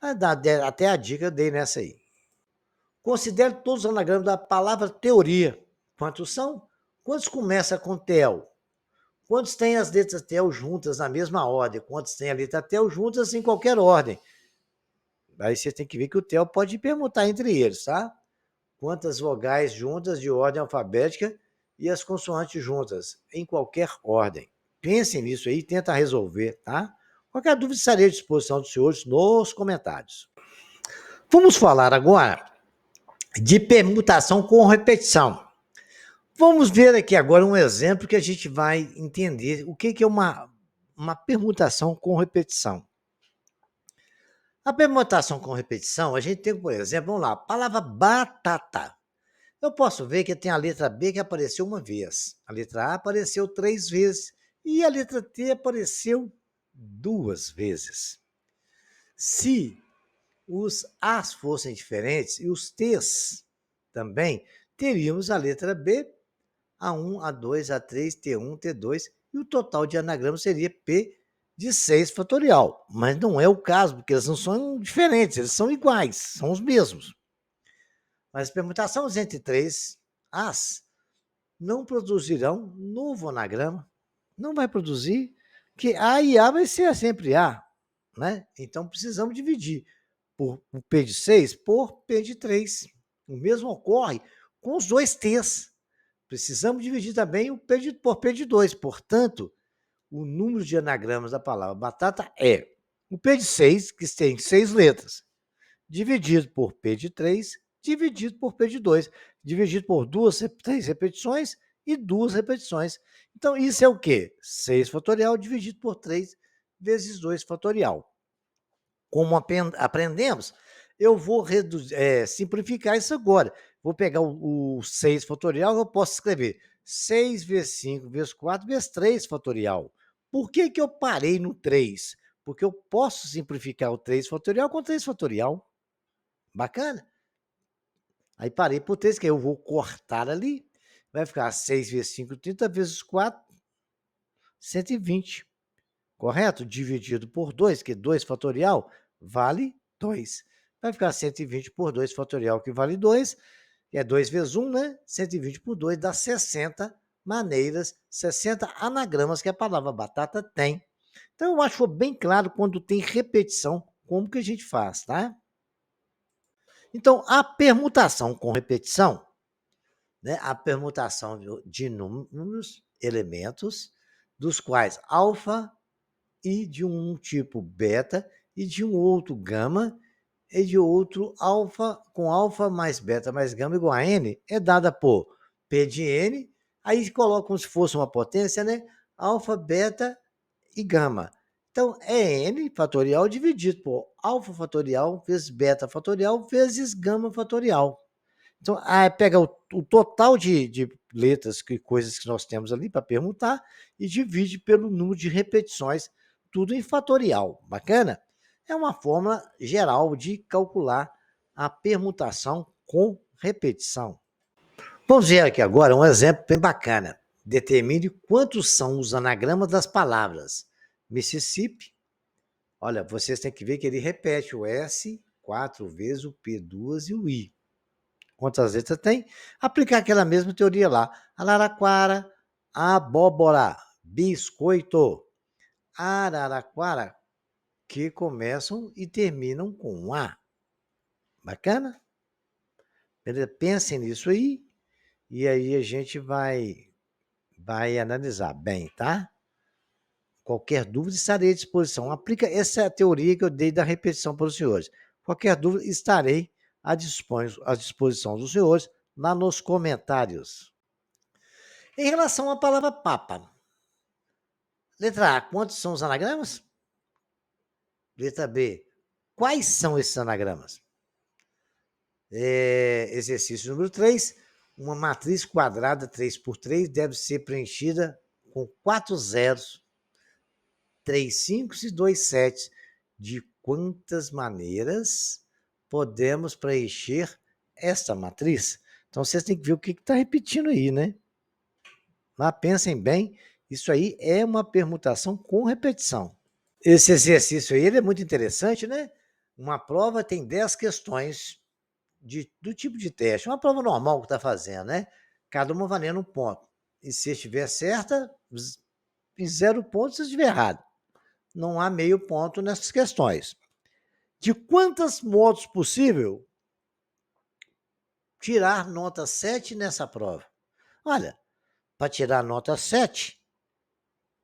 Até a dica eu dei nessa aí. Considere todos os anagramas da palavra teoria. Quantos são? Quantos começam com tel? Quantos têm as letras tel juntas na mesma ordem? Quantos têm a letra tel juntas em qualquer ordem? Aí você tem que ver que o tel pode permutar entre eles, tá? Quantas vogais juntas de ordem alfabética e as consoantes juntas, em qualquer ordem. Pensem nisso aí e tenta resolver, tá? Qualquer dúvida estarei à disposição dos senhores nos comentários. Vamos falar agora de permutação com repetição. Vamos ver aqui agora um exemplo que a gente vai entender o que é uma permutação com repetição. A permutação com repetição, a gente tem, por exemplo, vamos lá, a palavra batata. Eu posso ver que tem a letra B que apareceu uma vez, a letra A apareceu 3 vezes e a letra T apareceu 2 vezes. Se os As fossem diferentes e os T's também, teríamos a letra B, A1, A2, A3, T1, T2 e o total de anagramas seria P de 6 fatorial. Mas não é o caso, porque eles não são diferentes, eles são iguais, são os mesmos. Mas permutações entre 3 As não produzirão novo anagrama, não vai produzir, que A e A vai ser sempre A, né? Então precisamos dividir por P de 6 por P de 3. O mesmo ocorre com os 2 T's. Precisamos dividir também por P de 2. Portanto, o número de anagramas da palavra batata é o P de 6, que tem 6 letras, dividido por P de 3, dividido por P de 2, dividido por 3 repetições e 2 repetições. Então, isso é o quê? 6 fatorial dividido por 3 vezes 2 fatorial. Como aprendemos, eu vou simplificar isso agora. Vou pegar o 6 fatorial, eu posso escrever 6 vezes 5 vezes 4 vezes 3 fatorial. Por que que eu parei no 3? Porque eu posso simplificar o 3 fatorial com 3 fatorial. Bacana? Aí parei por 3, que eu vou cortar ali. Vai ficar 6 vezes 5, 30 vezes 4, 120. Correto? Dividido por 2, que 2 fatorial vale 2. Vai ficar 120 por 2 fatorial, que vale 2. Que é 2 vezes 1, né? 120 por 2 dá 60 maneiras, 60 anagramas que a palavra batata tem. Então, eu acho que foi bem claro quando tem repetição, como que a gente faz, tá? Então, a permutação com repetição, né? A permutação de números, elementos, dos quais alfa e de um tipo beta e de um outro gama e de outro alfa, com alfa mais beta mais gama igual a n, é dada por P de n, aí coloca como se fosse uma potência, né? Alfa, beta e gama. Então, é n fatorial dividido por alfa fatorial vezes beta fatorial vezes gama fatorial. Então, pega o total de letras e coisas que nós temos ali para permutar e divide pelo número de repetições, tudo em fatorial. Bacana? É uma fórmula geral de calcular a permutação com repetição. Vamos ver aqui agora um exemplo bem bacana. Determine quantos são os anagramas das palavras Mississippi. Olha, vocês têm que ver que ele repete o S 4 vezes, o P 2 e o I. Quantas letras tem? Aplicar aquela mesma teoria lá. Araraquara, abóbora, biscoito. Araraquara, que começam e terminam com um A. Bacana? Pensem nisso aí, e aí a gente vai analisar bem, tá? Qualquer dúvida, estarei à disposição. Aplica essa teoria que eu dei da repetição para os senhores. Qualquer dúvida, estarei à disposição dos senhores lá nos comentários. Em relação à palavra papa, letra A, quantos são os anagramas? Letra B, quais são esses anagramas? Exercício número 3, uma matriz quadrada 3 por 3 deve ser preenchida com 4 zeros, 3 5 e 2 7. De quantas maneiras podemos preencher esta matriz? Então, vocês têm que ver o que está repetindo aí, né? Mas pensem bem, isso aí é uma permutação com repetição. Esse exercício aí ele é muito interessante, né? Uma prova tem 10 questões do tipo de teste. Uma prova normal que está fazendo, né? Cada uma valendo um ponto. E se estiver certa, e 0 pontos se estiver errado. Não há meio ponto nessas questões. De quantos modos possível tirar nota 7 nessa prova? Olha, para tirar nota 7,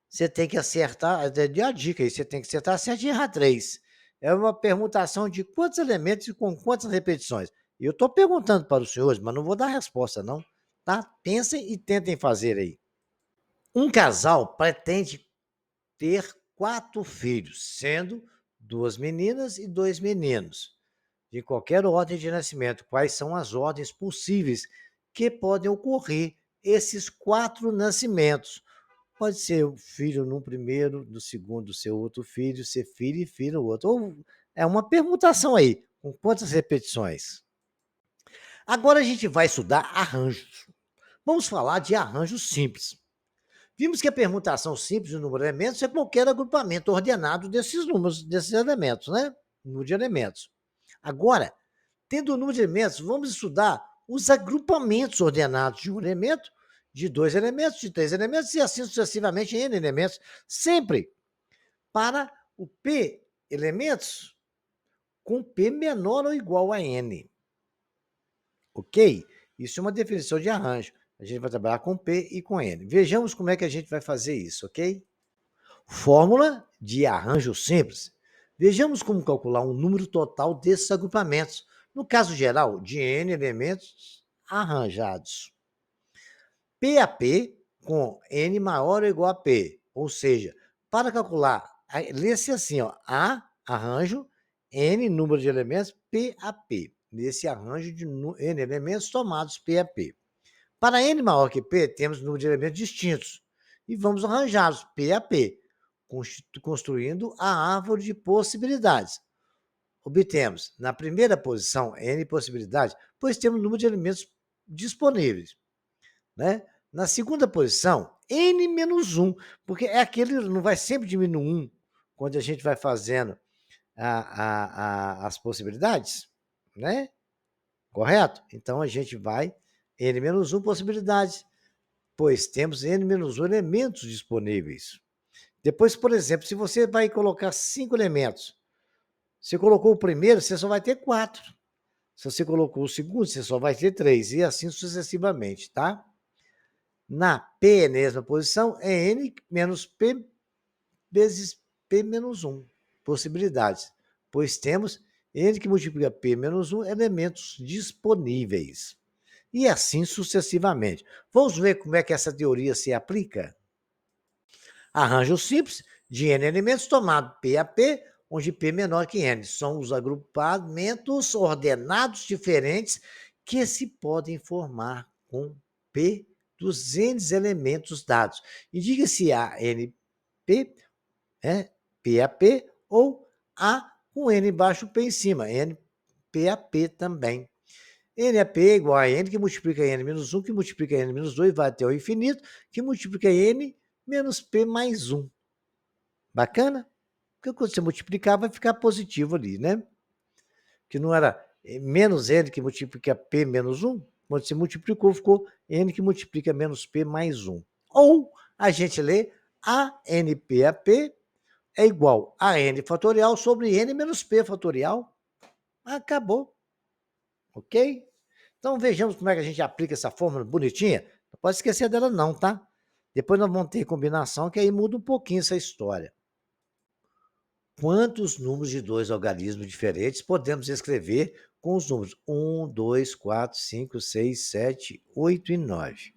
você tem que acertar, dei a dica aí, você tem que acertar 7 e errar 3. É uma permutação de quantos elementos e com quantas repetições. Eu estou perguntando para os senhores, mas não vou dar resposta, não. Tá? Pensem e tentem fazer aí. Um casal pretende ter 4 filhos, sendo 2 meninas e 2 meninos, de qualquer ordem de nascimento. Quais são as ordens possíveis que podem ocorrer esses 4 nascimentos? Pode ser o filho no primeiro, no segundo ser outro filho, ser filho e filho no outro. Ou é uma permutação aí, com quantas repetições? Agora a gente vai estudar arranjos. Vamos falar de arranjos simples. Vimos que a permutação simples do número de elementos é qualquer agrupamento ordenado desses números, desses elementos, né? Número de elementos. Agora, tendo o número de elementos, vamos estudar os agrupamentos ordenados de um elemento, de 2 elementos, de 3 elementos e assim sucessivamente n elementos, sempre para o p elementos com p menor ou igual a n. Ok? Isso é uma definição de arranjo. A gente vai trabalhar com p e com n. Vejamos como é que a gente vai fazer isso, ok? Fórmula de arranjo simples. Vejamos como calcular um número total desses agrupamentos. No caso geral, de n elementos arranjados. P a P com n maior ou igual a P. Ou seja, para calcular, lê-se assim, ó, A, arranjo, N número de elementos P a P, nesse arranjo de N elementos tomados P a P. Para N maior que P, temos número de elementos distintos e vamos arranjá-los P a P, construindo a árvore de possibilidades. Obtemos, na primeira posição, N possibilidades, pois temos o número de elementos disponíveis. Né? Na segunda posição, N menos 1, porque é aquele, não vai sempre diminuir 1 quando a gente vai fazendo as possibilidades, né? Correto? Então, a gente vai N menos 1 possibilidades, pois temos N menos 1 elementos disponíveis. Depois, por exemplo, se você vai colocar 5 elementos, você colocou o primeiro, você só vai ter 4. Se você colocou o segundo, você só vai ter 3, e assim sucessivamente, tá? Na penúltima posição, é N menos P vezes P menos 1 possibilidades, pois temos N que multiplica P menos 1 elementos disponíveis. E assim sucessivamente. Vamos ver como é que essa teoria se aplica? Arranjo simples de N elementos tomado P a P, onde P menor que N. São os agrupamentos ordenados diferentes que se podem formar com P dos N elementos dados. Indica se A, N, P, P a P, ou A com N embaixo, P em cima, N, P a P também. N a P é igual a N que multiplica N menos 1, que multiplica N menos 2, vai até o infinito, que multiplica N menos P mais 1. Bacana? Porque quando você multiplicar, vai ficar positivo ali, né? Que não era menos N que multiplica P menos 1, quando você multiplicou, ficou N que multiplica menos P mais 1. Ou a gente lê ANP a P é igual a N fatorial sobre N menos P fatorial. Acabou. Ok? Então vejamos como é que a gente aplica essa fórmula bonitinha. Não pode esquecer dela não, tá? Depois nós vamos ter combinação, que aí muda um pouquinho essa história. Quantos números de 2 algarismos diferentes podemos escrever com os números 1, 2, 4, 5, 6, 7, 8 e 9?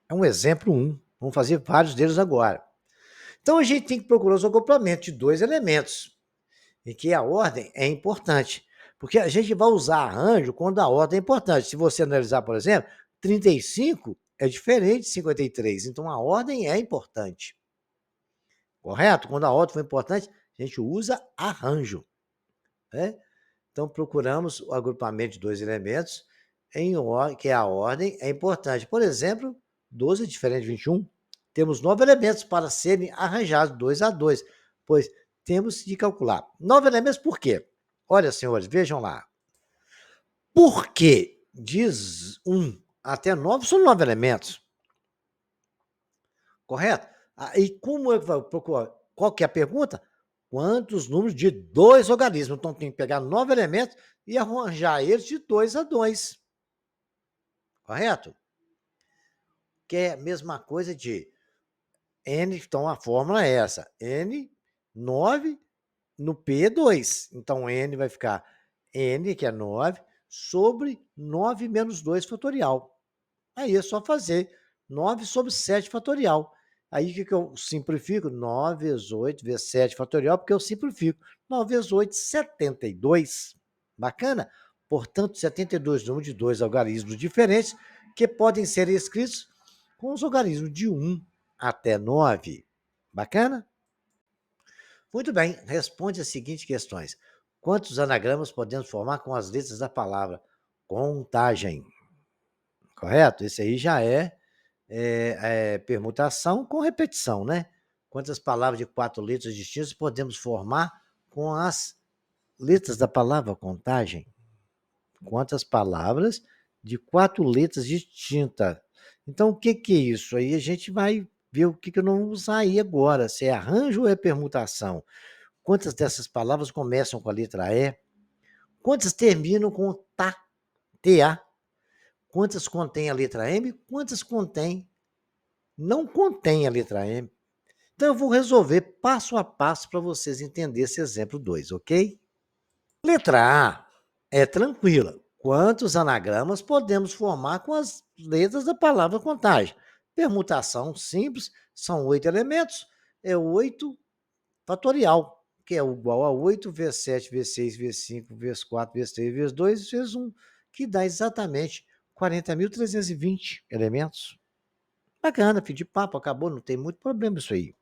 É um exemplo 1. Vamos fazer vários deles agora. Então, a gente tem que procurar os acoplamentos de 2 elementos, em que a ordem é importante. Porque a gente vai usar arranjo quando a ordem é importante. Se você analisar, por exemplo, 35 é diferente de 53. Então, a ordem é importante. Correto? Quando a ordem for importante, a gente usa arranjo. Né? Então, procuramos o agrupamento de 2 elementos, que a ordem é importante. Por exemplo, 12 é diferente de 21. Temos 9 elementos para serem arranjados 2 a 2, pois temos de calcular. 9 elementos por quê? Olha, senhores, vejam lá. Por que diz 1 até 9 são 9 elementos? Correto? E como eu vou procurar? Qual que é a pergunta? Quantos números de 2 algarismos? Então, tem que pegar 9 elementos e arranjar eles de 2 a 2. Correto? Que é a mesma coisa de N, então a fórmula é essa. N, 9 no P, 2. Então, N vai ficar N, que é 9, sobre 9 menos 2 fatorial. Aí é só fazer 9 sobre 7 fatorial. Aí o que eu simplifico? 9 vezes 8 vezes 7 fatorial, porque eu simplifico. 9 vezes 8, 72. Bacana? Portanto, 72 números de 2 algarismos diferentes que podem ser escritos com os algarismos de 1 até 9. Bacana? Muito bem, responde as seguintes questões. Quantos anagramas podemos formar com as letras da palavra contagem? Correto? Esse aí já é permutação com repetição, né? Quantas palavras de 4 letras distintas podemos formar com as letras da palavra contagem? Quantas palavras de 4 letras distintas? Então, o que é isso? Aí a gente vai ver o que eu não vou usar aí agora, se é arranjo ou é permutação. Quantas dessas palavras começam com a letra E? Quantas terminam com tá, TA? Quantas contém a letra M? Quantas não contém a letra M? Então, eu vou resolver passo a passo para vocês entenderem esse exemplo 2, ok? Letra A é tranquila. Quantos anagramas podemos formar com as letras da palavra contagem? Permutação simples, são 8 elementos, é 8 fatorial, que é igual a 8 vezes 7 vezes 6 vezes 5 vezes 4 vezes 3 vezes 2 vezes 1, que dá exatamente 40.320 elementos. Bacana, fim de papo, acabou, não tem muito problema isso aí.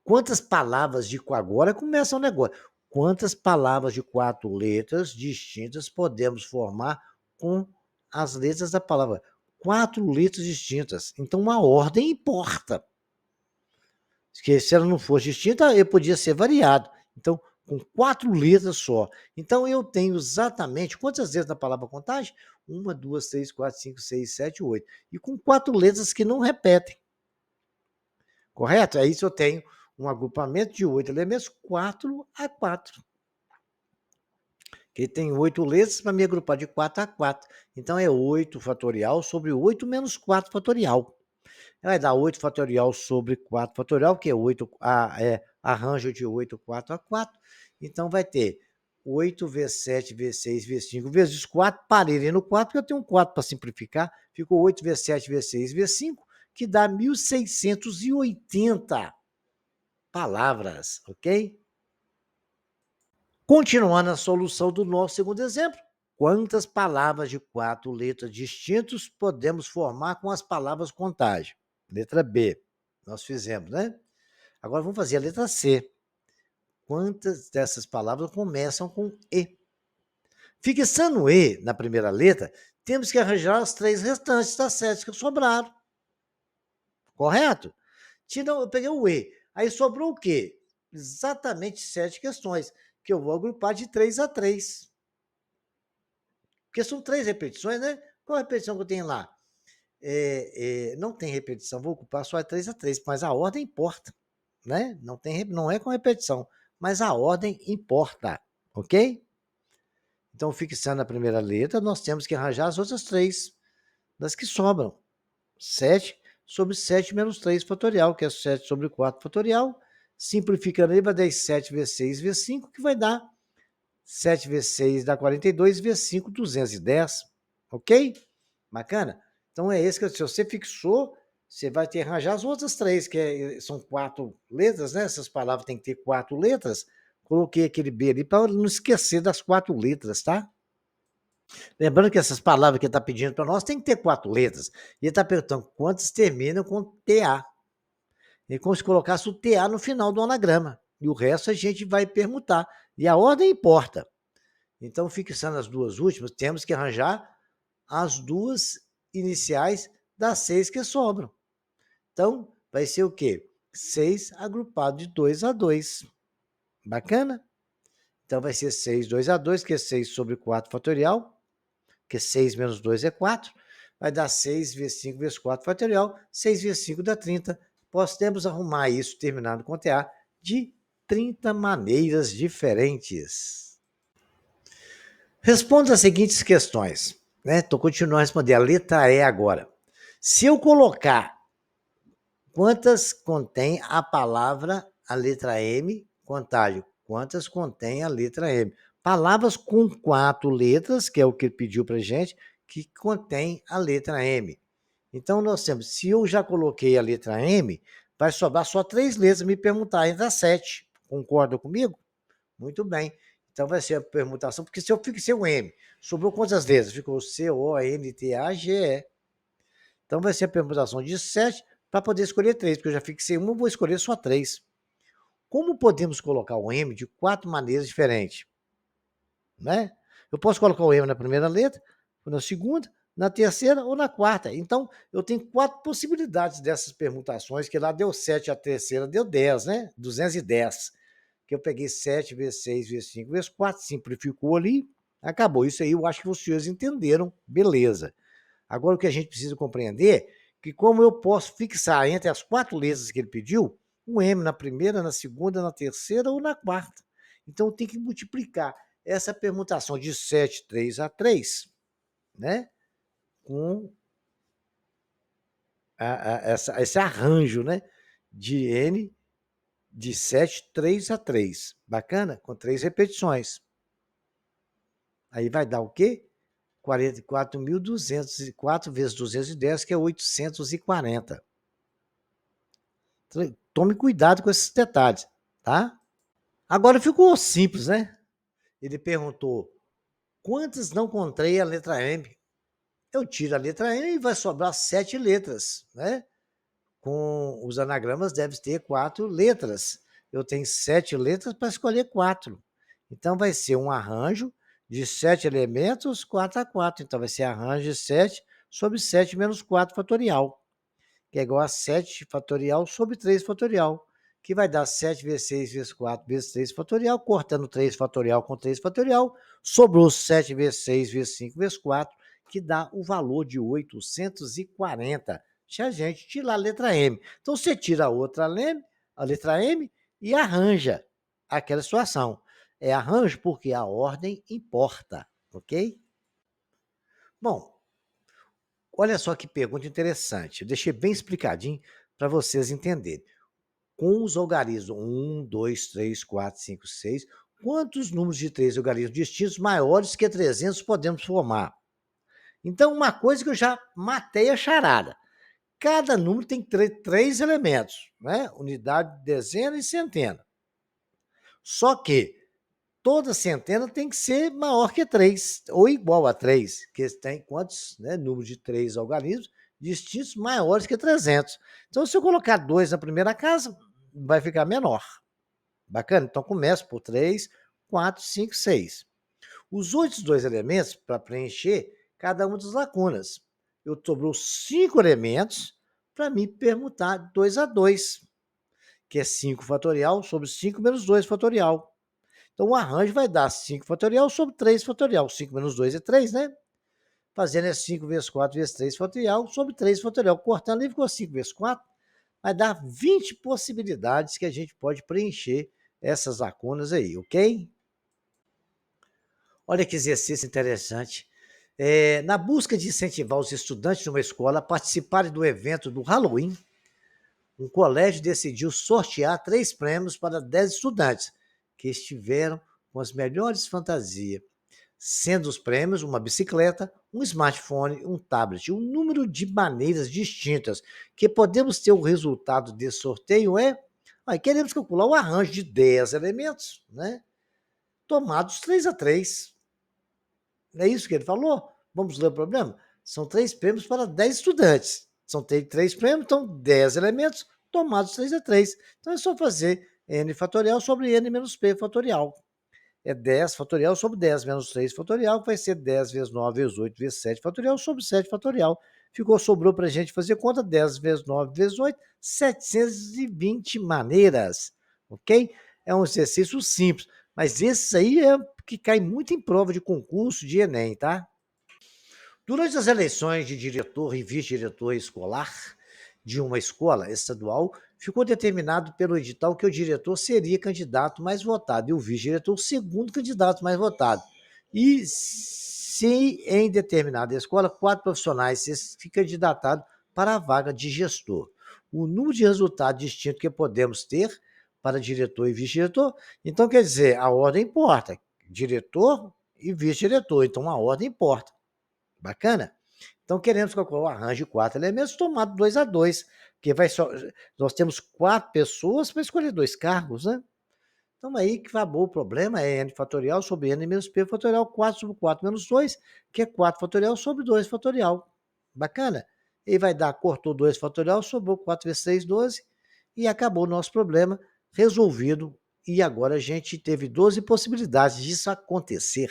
Quantas palavras de... Agora começa o negócio. Quantas palavras de 4 letras distintas podemos formar com as letras da palavra? 4 letras distintas. Então, a ordem importa. Porque se ela não fosse distinta, eu podia ser variado. Então, com 4 letras só. Então, eu tenho exatamente quantas letras na palavra contagem? 1, 2, 3, 4, 5, 6, 7, 8. E com 4 letras que não repetem. Correto? Aí, se eu tenho um agrupamento de 8 elementos, 4 a 4. Que tem 8 letras para me agrupar de 4 a 4. Então, é 8 fatorial sobre 8 menos 4 fatorial. Vai dar 8 fatorial sobre 4 fatorial, que é 8, arranjo de 8, 4 a 4. Então, vai ter 8 vezes 7 vezes 6 vezes 5 vezes 4. Parei ali no 4, porque eu tenho um 4 para simplificar. Ficou 8 vezes 7 vezes 6 vezes 5, que dá 1.680 palavras, ok? Continuando a solução do nosso segundo exemplo. Quantas palavras de 4 letras distintas podemos formar com as palavras contagem? Letra B, nós fizemos, né? Agora vamos fazer a letra C. Quantas dessas palavras começam com E? Fixando o E na primeira letra, temos que arranjar as 3 restantes das 7 que sobraram. Correto? Eu peguei o E. Aí sobrou o quê? Exatamente 7 questões, que eu vou agrupar de 3 a 3. Porque são 3 repetições, né? Qual a repetição que eu tenho lá? Não tem repetição, vou ocupar só 3 a 3, mas a ordem importa, né? Não é com repetição, mas a ordem importa, ok? Então, fixando a primeira letra, nós temos que arranjar as outras 3 das que sobram. 7 sobre 7 menos 3 fatorial, que é 7 sobre 4 fatorial. Simplificando aí, vai dar 7 vezes 6 vezes 5, que vai dar 7 vezes 6 dá 42, vezes 5, 210. Ok? Bacana? Então é esse que se você fixou, você vai ter que arranjar as outras 3, que são 4 letras, né? Essas palavras têm que ter 4 letras. Coloquei aquele B ali para não esquecer das 4 letras, tá? Lembrando que essas palavras que ele está pedindo para nós tem que ter 4 letras. E ele está perguntando quantas terminam com TA. É como se colocasse o TA no final do anagrama. E o resto a gente vai permutar. E a ordem importa. Então, fixando as 2 últimas, temos que arranjar as 2 iniciais das 6 que sobram. Então, vai ser o quê? 6 agrupado de 2 a 2. Bacana? Então, vai ser 6, 2 a 2, que é 6 sobre 4 fatorial, que 6 menos 2 é 4. Vai dar 6 vezes 5 vezes 4 fatorial. 6 vezes 5 dá 30. Podemos arrumar isso, terminado com TA, de 30 maneiras diferentes. Responda as seguintes questões. Estou continuando a responder. A letra E agora. Se eu colocar quantas contém a palavra, a letra M, contagem, quantas contém a letra M? Palavras com 4 letras, que é o que ele pediu para a gente, que contém a letra M. Então, nós temos, se eu já coloquei a letra M, vai sobrar só 3 letras, me perguntar entre as 7. Concorda comigo? Muito bem. Então vai ser a permutação, porque se eu fixei o M, sobrou quantas letras? Ficou C, O, N, T, A, G, E. Então vai ser a permutação de 7 para poder escolher 3, porque eu já fixei uma, eu vou escolher só 3. Como podemos colocar o M de 4 maneiras diferentes? Né? Eu posso colocar o M na primeira letra, na segunda, na terceira ou na quarta. Então, eu tenho 4 possibilidades dessas permutações, que lá deu 7, a terceira deu 10, né? 210. Que eu peguei 7 vezes 6 vezes 5 vezes 4, simplificou ali, acabou. Isso aí eu acho que vocês entenderam, beleza. Agora o que a gente precisa compreender é que como eu posso fixar entre as 4 letras que ele pediu, um M na primeira, na segunda, na terceira ou na quarta. Então tem que multiplicar essa permutação de 7, 3 a 3, né? Com esse arranjo, né? De N de 7, 3 a 3. Bacana? Com 3 repetições. Aí vai dar o quê? 44.204 vezes 210, que é 840. Tome cuidado com esses detalhes, tá? Agora ficou simples, né? Ele perguntou, quantas não contém a letra M? Eu tiro a letra M e vai sobrar 7 letras, né? Com os anagramas deve ter 4 letras. Eu tenho 7 letras para escolher 4. Então vai ser um arranjo de 7 elementos, 4 a 4. Então vai ser arranjo de 7 sobre 7 menos 4 fatorial, que é igual a 7 fatorial sobre 3 fatorial, que vai dar 7 vezes 6 vezes 4 vezes 3 fatorial, cortando 3 fatorial com 3 fatorial, sobrou 7 vezes 6 vezes 5 vezes 4, que dá o valor de 840. Se a gente tirar a letra M. Então você tira a letra M e arranja aquela situação. É arranjo porque a ordem importa, ok? Bom, olha só que pergunta interessante. Eu deixei bem explicadinho para vocês entenderem. Com os algarismos 1, 2, 3, 4, 5, 6, quantos números de 3 algarismos distintos maiores que 300 podemos formar? Então, uma coisa que eu já matei a charada. Cada número tem 3 elementos, né? Unidade, dezena e centena. Só que toda centena tem que ser maior que 3, ou igual a 3, que tem quantos, né, números de 3 algarismos distintos maiores que 300. Então, se eu colocar 2 na primeira casa, vai ficar menor. Bacana? Então, começa por 3, 4, 5, 6. Os outros 2 elementos, para preencher cada uma das lacunas. Eu sobrou 5 elementos para me permutar 2 a 2, que é 5 fatorial sobre 5 menos 2 fatorial. Então, o arranjo vai dar 5 fatorial sobre 3 fatorial. 5 menos 2 é 3, né? Fazendo é 5 vezes 4 vezes 3 fatorial sobre 3 fatorial. Cortando ali ficou 5 vezes 4. Vai dar 20 possibilidades que a gente pode preencher essas lacunas aí, ok? Olha que exercício interessante. Na busca de incentivar os estudantes de uma escola a participarem do evento do Halloween, um colégio decidiu sortear 3 prêmios para 10 estudantes que estiveram com as melhores fantasias, sendo os prêmios uma bicicleta, um smartphone, um tablet. Um número de maneiras distintas que podemos ter o resultado desse sorteio queremos calcular o arranjo de 10 elementos, né? Tomados 3 a 3. Não é isso que ele falou? Vamos ler o problema? São 3 prêmios para 10 estudantes. São 3 prêmios, então 10 elementos tomados 3 a 3. Então é só fazer n fatorial sobre n menos p fatorial. É 10 fatorial sobre 10 menos 3 fatorial, que vai ser 10 vezes 9 vezes 8 vezes 7 fatorial sobre 7 fatorial. Sobrou para a gente fazer conta, 10 vezes 9 vezes 8, 720 maneiras, ok? É um exercício simples, mas esse aí é que cai muito em prova de concurso de Enem, tá? Durante as eleições de diretor e vice-diretor escolar de uma escola estadual, ficou determinado pelo edital que o diretor seria candidato mais votado e o vice-diretor o segundo candidato mais votado. E se em determinada escola 4 profissionais se candidataram para a vaga de gestor. O número de resultados distintos que podemos ter para diretor e vice-diretor, então quer dizer, a ordem importa, diretor e vice-diretor, então a ordem importa. Bacana? Então, queremos calcular o arranjo de 4 elementos tomado 2 a 2, que vai só. Nós temos 4 pessoas para escolher 2 cargos, né? Então, aí que acabou o problema, é n fatorial sobre n menos p fatorial, 4 sobre 4 menos 2, que é 4 fatorial sobre 2 fatorial. Bacana? E vai dar, cortou 2 fatorial, sobrou 4 vezes 6, 12, e acabou o nosso problema resolvido. E agora a gente teve 12 possibilidades disso acontecer.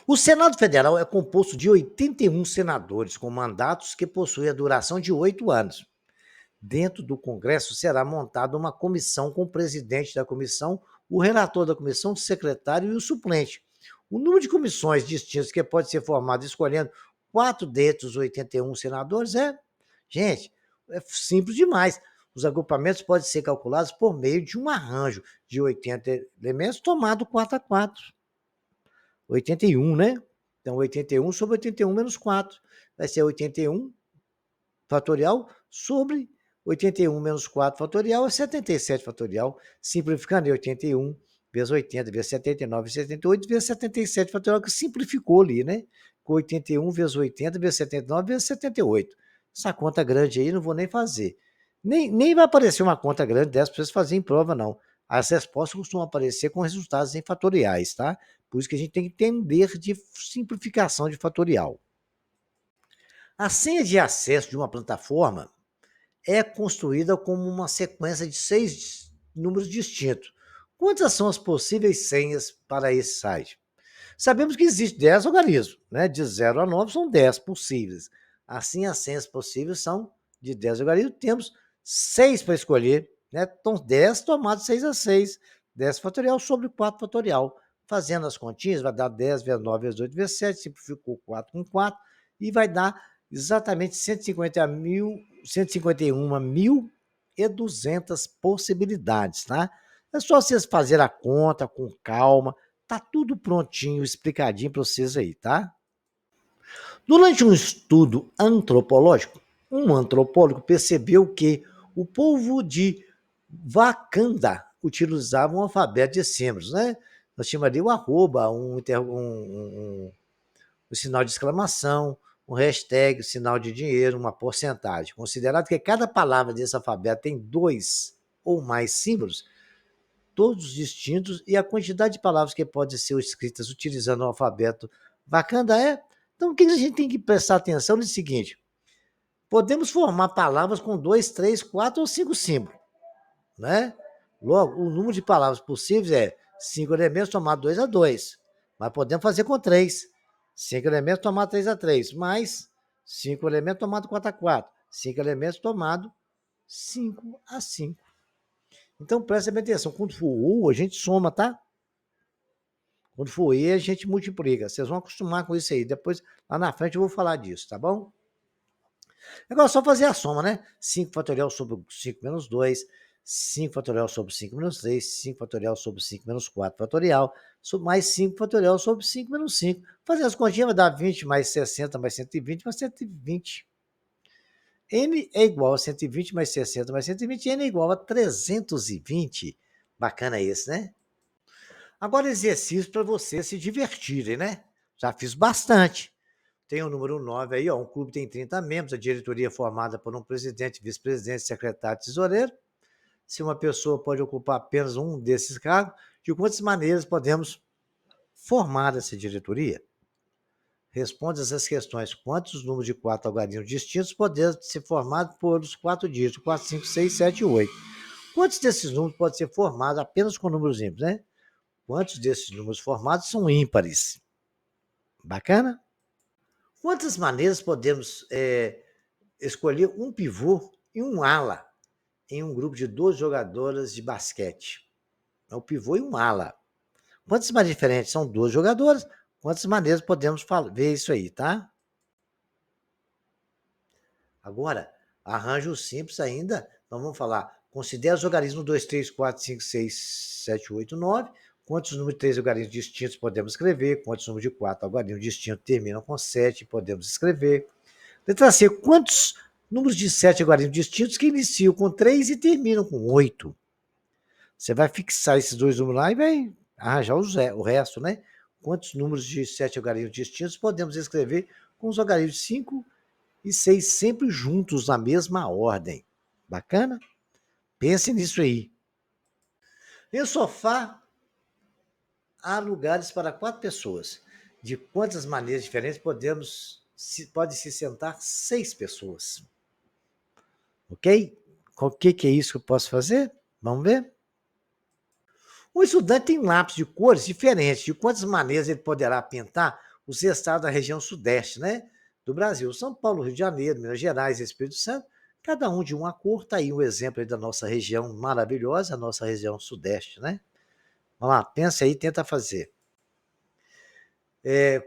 O Senado Federal é composto de 81 senadores com mandatos que possuem a duração de 8 anos. Dentro do Congresso será montada uma comissão com o presidente da comissão, o relator da comissão, o secretário e o suplente. O número de comissões distintas que pode ser formado escolhendo 4 dentre os 81 senadores gente, é simples demais. Os agrupamentos podem ser calculados por meio de um arranjo de 80 elementos tomado 4 a 4. 81, né? Então, 81 sobre 81 menos 4. Vai ser 81 fatorial sobre 81 menos 4 fatorial é 77 fatorial. Simplificando, é 81 vezes 80 vezes 79 vezes 78 vezes 77 fatorial, que simplificou ali, né? Com 81 vezes 80 vezes 79 vezes 78. Essa conta grande aí não vou nem fazer. Nem vai aparecer uma conta grande dessa para vocês fazerem em prova, não. as respostas costumam aparecer com resultados em fatoriais, tá? Por isso que a gente tem que entender de simplificação de fatorial. A senha de acesso de uma plataforma é construída como uma sequência de 6 números distintos. Quantas são as possíveis senhas para esse site? Sabemos que existe 10 algarismos, né? De 0 a 9 são 10 possíveis. Assim, as senhas possíveis são de 10 algarismos, temos 6 para escolher, né? Então, 10 tomado 6 a 6, 10 fatorial sobre 4 fatorial. Fazendo as continhas, vai dar 10 vezes 9 vezes 8 vezes 7, simplificou 4 com 4, e vai dar exatamente 151.200 possibilidades, tá? É só vocês fazerem a conta com calma, tá tudo prontinho, explicadinho para vocês aí, tá? Durante um estudo antropológico, um antropólogo percebeu que o povo de Wakanda utilizava um alfabeto de símbolos, né? Nós chamaríamos o arroba, um sinal de exclamação, um hashtag, um sinal de dinheiro, uma porcentagem. Considerado que cada palavra desse alfabeto tem 2 ou mais símbolos, todos distintos, e a quantidade de palavras que podem ser escritas utilizando o alfabeto Wakanda é. Então, o que a gente tem que prestar atenção é o seguinte: podemos formar palavras com 2, 3, 4 ou 5 símbolos, né? Logo, o número de palavras possíveis é 5 elementos somado 2 a 2, mas podemos fazer com 3. 5 elementos tomado 3 a 3, mais 5 elementos tomado 4 a 4, 5 elementos tomado 5 a 5. Então, presta bem atenção. Quando for U, a gente soma, tá? Quando for E, a gente multiplica. Vocês vão acostumar com isso aí. Depois, lá na frente, eu vou falar disso, tá bom? Agora é só fazer a soma, né? 5 fatorial sobre 5 menos 2, 5 fatorial sobre 5 menos 3, 5 fatorial sobre 5 menos 4 fatorial, mais 5 fatorial sobre 5 menos 5. Fazer as continhas vai dar 20 mais 60 mais 120 mais 120. N é igual a 120 mais 60 mais 120, N é igual a 320. Bacana esse, né? Agora, exercício para vocês se divertirem, né? Já fiz bastante. Tem o número 9 aí, ó. Um clube tem 30 membros, a diretoria é formada por um presidente, vice-presidente, secretário, tesoureiro. Se uma pessoa pode ocupar apenas um desses cargos, de quantas maneiras podemos formar essa diretoria? Responde essas questões. Quantos números de 4 algarismos distintos podem ser formados por os 4 dígitos? 4, 5, 6, 7 e 8. Quantos desses números podem ser formados apenas com números ímpares, né? Quantos desses números formados são ímpares? Bacana? Quantas maneiras podemos escolher um pivô e um ala em um grupo de 2 jogadoras de basquete? É o pivô e um ala. Quantas maneiras diferentes? São 2 jogadoras. Quantas maneiras podemos ver isso aí, tá? Agora, arranjo simples ainda. Então, vamos falar. Considera os algarismos 2, 3, 4, 5, 6, 7, 8, 9. Quantos números de 3 algarismos distintos podemos escrever? Quantos números de 4 algarismos distintos terminam com 7 podemos escrever? Letra C. Quantos números de 7 algarismos distintos que iniciam com 3 e terminam com 8? Você vai fixar esses 2 números lá e vai arranjar o resto, né? Quantos números de 7 algarismos distintos podemos escrever com os algarismos 5 e 6 sempre juntos na mesma ordem? Bacana? Pense nisso aí. Em sofá, há lugares para 4 pessoas. De quantas maneiras diferentes pode se sentar 6 pessoas? Ok? O que é isso que eu posso fazer? Vamos ver? O estudante tem lápis de cores diferentes. De quantas maneiras ele poderá pintar os estados da região sudeste, né? Do Brasil? São Paulo, Rio de Janeiro, Minas Gerais e Espírito Santo. Cada um de uma cor. Está aí um exemplo aí da nossa região maravilhosa, a nossa região sudeste, né? Vamos lá, pensa aí, tenta fazer.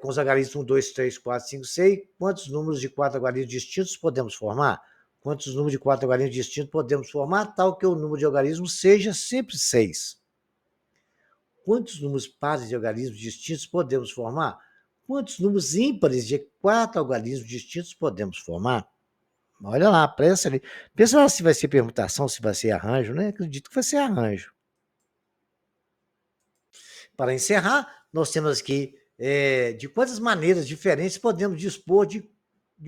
Com os algarismos 1, 2, 3, 4, 5, 6, quantos números de 4 algarismos distintos podemos formar? Quantos números de 4 algarismos distintos podemos formar, tal que o número de algarismos seja sempre 6? Quantos números pares de algarismos distintos podemos formar? Quantos números ímpares de 4 algarismos distintos podemos formar? Olha lá, pensa ali. Pensa lá se vai ser permutação, se vai ser arranjo, né? Acredito que vai ser arranjo. Para encerrar, nós temos aqui de quantas maneiras diferentes podemos dispor de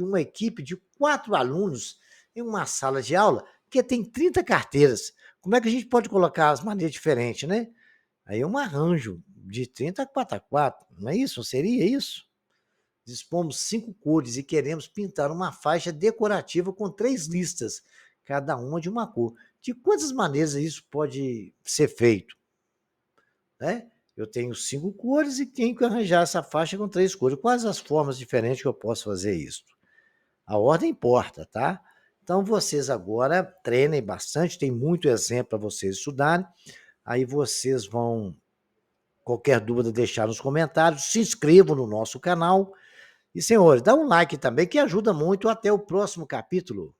uma equipe de 4 alunos em uma sala de aula que tem 30 carteiras. como é que a gente pode colocar as maneiras diferentes, né? Aí é um arranjo de 30 4x4, não é isso? Não seria isso? Dispomos 5 cores e queremos pintar uma faixa decorativa com 3 listas, cada uma de uma cor. De quantas maneiras isso pode ser feito? Né? Eu tenho 5 cores e tenho que arranjar essa faixa com 3 cores. Quais as formas diferentes que eu posso fazer isso? A ordem importa, tá? Então vocês agora treinem bastante, tem muito exemplo para vocês estudarem. Aí vocês vão, qualquer dúvida, deixar nos comentários, se inscrevam no nosso canal. E, senhores, dá um like também, que ajuda muito. Até o próximo capítulo.